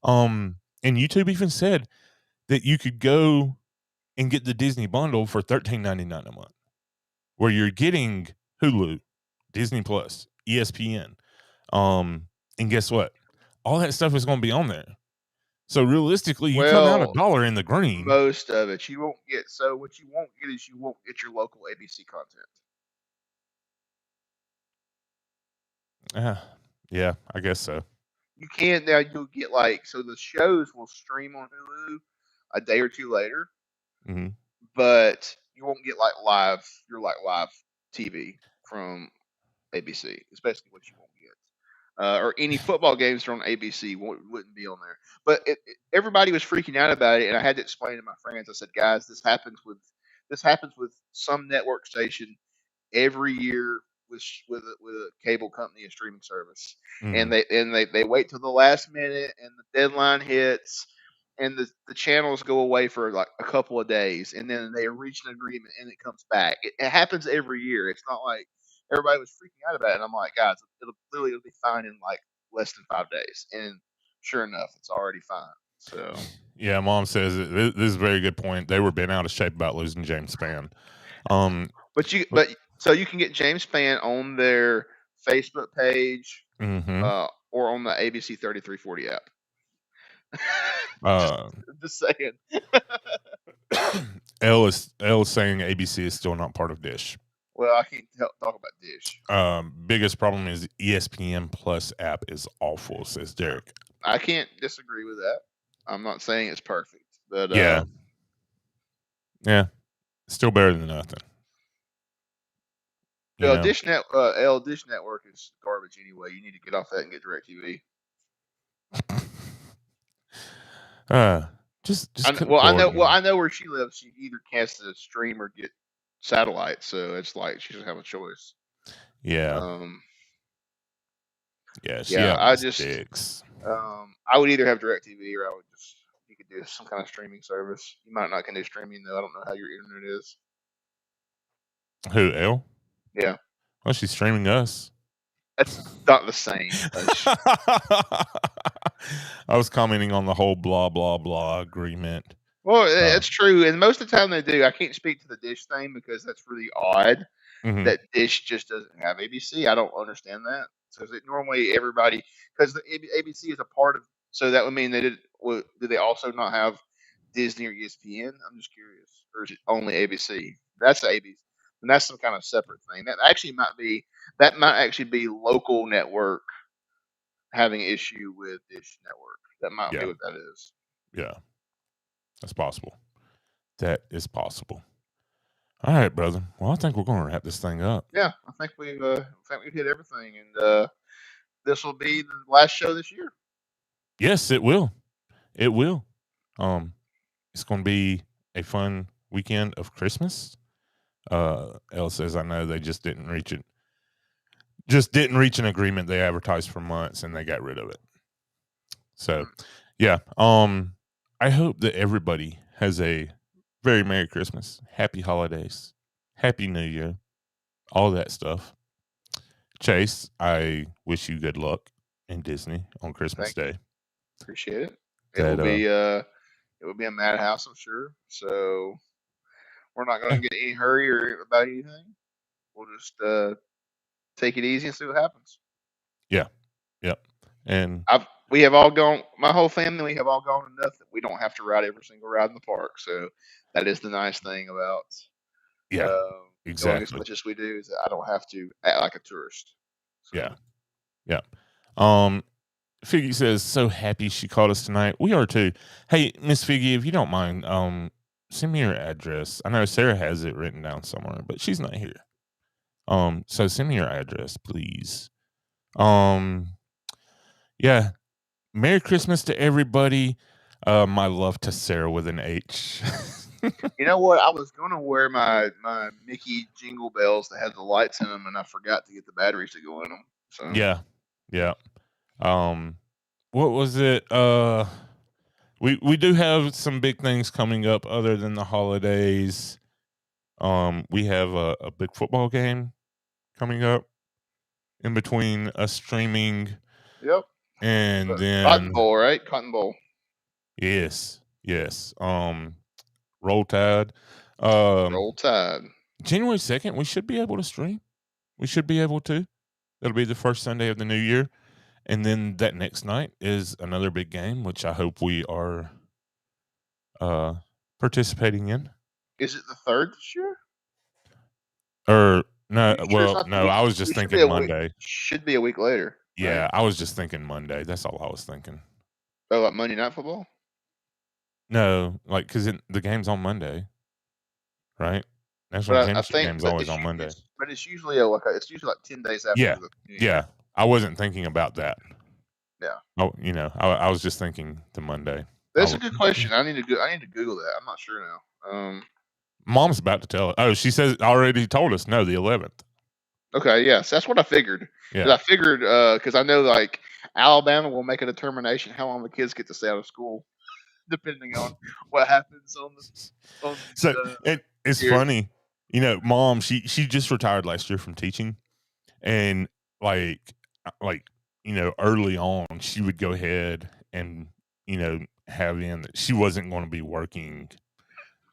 And YouTube even said that you could go and get the Disney bundle for $13.99 a month, where you're getting Hulu, Disney Plus, ESPN. And guess what? All that stuff is going to be on there. So realistically, you come out Well, $1 in the green. most of it you won't get. So what you won't get is you won't get your local ABC content. Yeah, I guess so. You can now. You'll get like so the shows will stream on Hulu a day or two later, Hmm. but you won't get like live. You're like live TV from ABC. It's basically what you won't get. Or any football games from ABC wouldn't be on there. But everybody was freaking out about it, and I had to explain to my friends. I said, "Guys, this happens with some network station every year with a cable company, a streaming service, Hmm. and they wait till the last minute, and the deadline hits, and the channels go away for like a couple of days, and then they reach an agreement, and it comes back. It happens every year. It's not like everybody was freaking out about it. And I'm like, guys, it'll be fine in like less than 5 days, and sure enough, it's already fine. So Yeah, Mom says this is a very good point. They were bent out of shape about losing James Spann. but so you can get James Spann on their Facebook page, Mhm. or on the ABC 3340 app. Uh, Just saying. L is saying ABC is still not part of Dish. Well, I can't talk about Dish. Biggest problem is ESPN Plus app is awful, says Derek. I can't disagree with that. I'm not saying it's perfect, but Yeah, still better than nothing. You know? Dish Network is garbage anyway. You need to get off that and get DirecTV. I know where she lives. She either has to stream or get satellite, so it's like she doesn't have a choice. Yeah. I would either have DirecTV or you could do some kind of streaming service. You might not can do streaming though. I don't know how your internet is. Who, L? Yeah. Well, she's streaming us. That's not the same. I was commenting on the whole blah blah blah agreement. Well, it's true, and most of the time they do. I can't speak to the Dish thing because that's really odd that Dish just doesn't have ABC. I don't understand that because normally everybody because the ABC is a part of. So that would mean they did. Do they also not have Disney or ESPN? I'm just curious, or is it only ABC? That's ABC, and that's some kind of separate thing. That might actually be local network having issue with Dish Network. That might be what that is. Yeah, that's possible. That is possible. All right, brother. Well, I think we're going to wrap this thing up. Yeah, I think we've hit everything, and this will be the last show this year. Yes, it will. It will. It's going to be a fun weekend of Christmas. Elle says, I know they just didn't reach it. Just didn't reach an agreement. They advertised for months and they got rid of it. So, yeah. I hope that everybody has a very Merry Christmas, Happy Holidays, Happy New Year, all that stuff. Chase, I wish you good luck in Disney on Christmas Day. Appreciate it. It will be a madhouse, I'm sure. So we're not going to get any hurry or about anything. We'll just take it easy and see what happens. Yeah. Yep. And we have all gone. My whole family, we have all gone enough that we don't have to ride every single ride in the park. So that is the nice thing about exactly going as much as we do is that I don't have to act like a tourist. So. Yeah. Figgy says, so happy she called us tonight. We are too. Hey, Miss Figgy, if you don't mind, send me your address. I know Sarah has it written down somewhere, but she's not here. So send me your address, please. Yeah. Merry Christmas to everybody. My love to Sarah with an H. You know what? I was going to wear my Mickey jingle bells that had the lights in them, and I forgot to get the batteries to go in them. So Yeah. What was it? We do have some big things coming up other than the holidays. We have a big football game coming up in between us streaming. Yep. And then Cotton Bowl, right? Cotton Bowl. Yes. Roll Tide. Roll Tide. January 2nd, we should be able to stream. We should be able to. It'll be the first Sunday of the new year. And then that next night is another big game, which I hope we are participating in. Is it the 3rd this year? Or no, You sure it's well, not the no, week? I was just It should be thinking a week. Monday. Should be a week later, right? Yeah, I was just thinking Monday. That's all I was thinking. Oh, like Monday Night Football? No, like because the game's on Monday, right? National But I championship think, game's but always on Monday. it's usually it's usually like 10 days after Yeah, the New Year. yeah. I wasn't thinking about that. Yeah. Oh, I was just thinking the Monday. That's a good question. I need to Google that. I'm not sure now. Mom's about to tell it. Oh, she says already told us. No, the 11th. Okay, yes, that's what I figured. 'Cause Yeah. I figured because I know like Alabama will make a determination how long the kids get to stay out of school, depending on what happens on So it's here. funny, Mom. She just retired last year from teaching, and like early on, she would go ahead and have in that she wasn't going to be working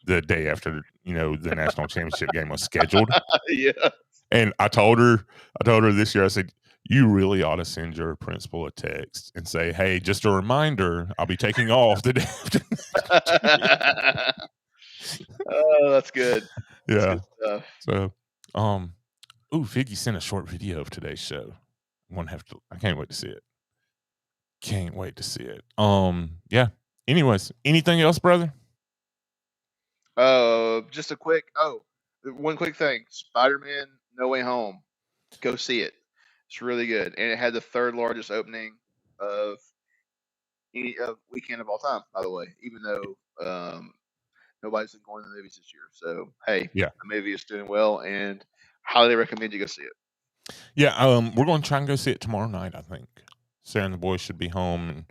the day after the national championship game was scheduled. Yeah. And I told her this year, I said, you really ought to send your principal a text and say, hey, just a reminder, I'll be taking off the day after. Oh, that's good. That's Yeah. good stuff. So, Figgy sent a short video of today's show. I can't wait to see it. Can't wait to see it. Yeah. Anyways, anything else, brother? Just a quick. One quick thing. Spider-Man: No Way Home. Go see it. It's really good, and it had the 3rd largest opening of any weekend of all time. By the way, even though nobody's been going to the movies this year, so hey, Yeah. the movie is doing well, and highly recommend you go see it. Yeah. We're going to try and go see it tomorrow night. I think Sarah and the boys should be home, and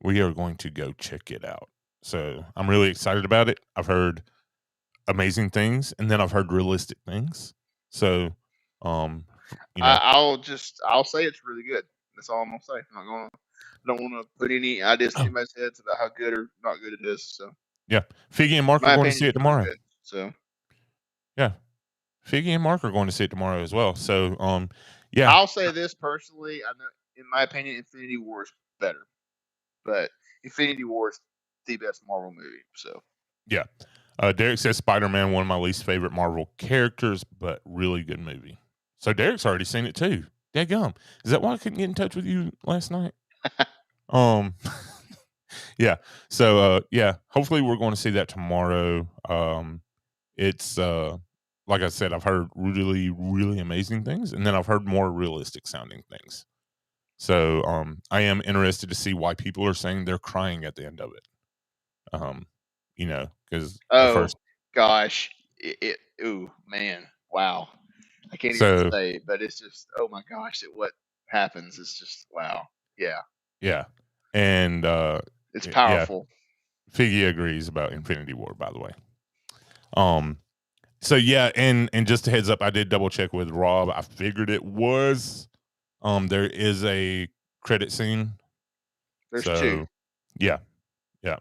we are going to go check it out. So I'm really excited about it. I've heard amazing things, and then I've heard realistic things. So, I'll say it's really good. That's all I'm gonna say. I don't want to put any ideas in anybody's heads about how good or not good it is. So yeah, Figgy and Mark are going to see it tomorrow. Good, so yeah, Figgy and Mark are going to see it tomorrow as well. So, yeah, I'll say this personally. I know, in my opinion, Infinity War is better, but Infinity War is the best Marvel movie. So yeah. Derek says Spider-Man, one of my least favorite Marvel characters, but really good movie. So Derek's already seen it too. Daggum. Is that why I couldn't get in touch with you last night? Yeah. So yeah, hopefully we're going to see that tomorrow. It's like I said, I've heard really, really amazing things, and then I've heard more realistic sounding things. So I am interested to see why people are saying they're crying at the end of it. Because gosh, ooh man, wow. I can't even say, but it's just, oh my gosh, what happens is just wow. Yeah. Yeah. And it's powerful. Yeah. Figgy agrees about Infinity War, by the way. So yeah, and just a heads up, I did double check with Rob. I figured it was there is a credit scene. There's 2. Yeah. Yeah.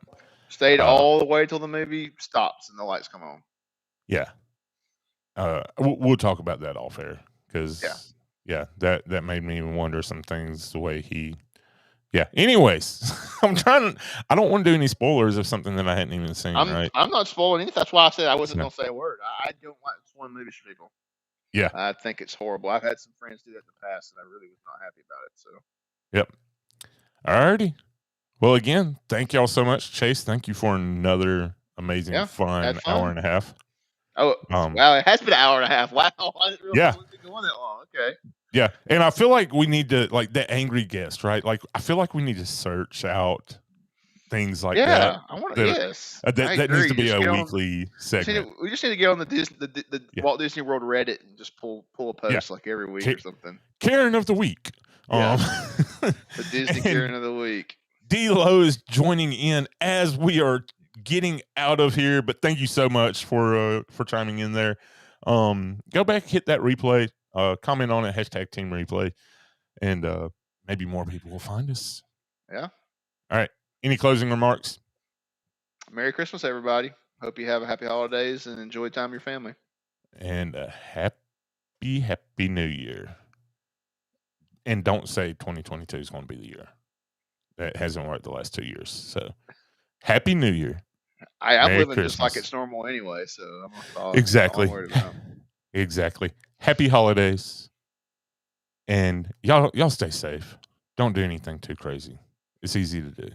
Stayed all the way till the movie stops and the lights come on. Yeah. We'll talk about that off air because that made me wonder some things the way he. Yeah. Anyways, I don't want to do any spoilers of something that I hadn't even seen. Right. I'm not spoiling anything. That's why I said I wasn't gonna say a word. I don't like spoiling movies for people. Yeah. I think it's horrible. I've had some friends do that in the past, and I really was not happy about it. So. Yep. Alrighty. Well, again, thank y'all so much, Chase. Thank you for another amazing, fun hour and a half. Oh, wow! It has been an hour and a half. Wow, I didn't realize it was going that long. Okay. Yeah, and I feel like we need to, like, the angry guest, right? Like, I feel like we need to search out things like that. Yeah, I want to. Yes, that needs to be a weekly segment. We just need to get on the Walt Disney World Reddit and just pull a post like every week or something. Karen of the week. The Disney Karen of the week. D-Lo is joining in as we are getting out of here, but thank you so much for chiming in there. Go back, hit that replay, comment on it, hashtag team replay, and maybe more people will find us. Yeah. All right. Any closing remarks? Merry Christmas, everybody. Hope you have a happy holidays and enjoy time with your family. And a happy New Year. And don't say 2022 is going to be the year. That hasn't worked the last 2 years. So, Happy New Year. I'm Merry living just like Christmas. it's normal anyway, so that's all Exactly. I'm worried about. Exactly. Happy holidays. And y'all stay safe. Don't do anything too crazy. It's easy to do.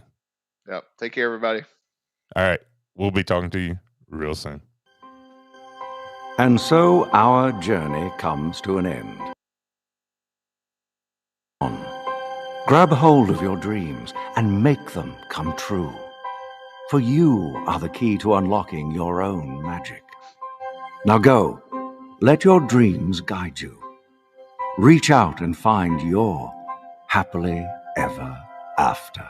Yep. Take care, everybody. All right. We'll be talking to you real soon. And so our journey comes to an end. Grab hold of your dreams and make them come true. For you are the key to unlocking your own magic. Now go, let your dreams guide you. Reach out and find your happily ever after.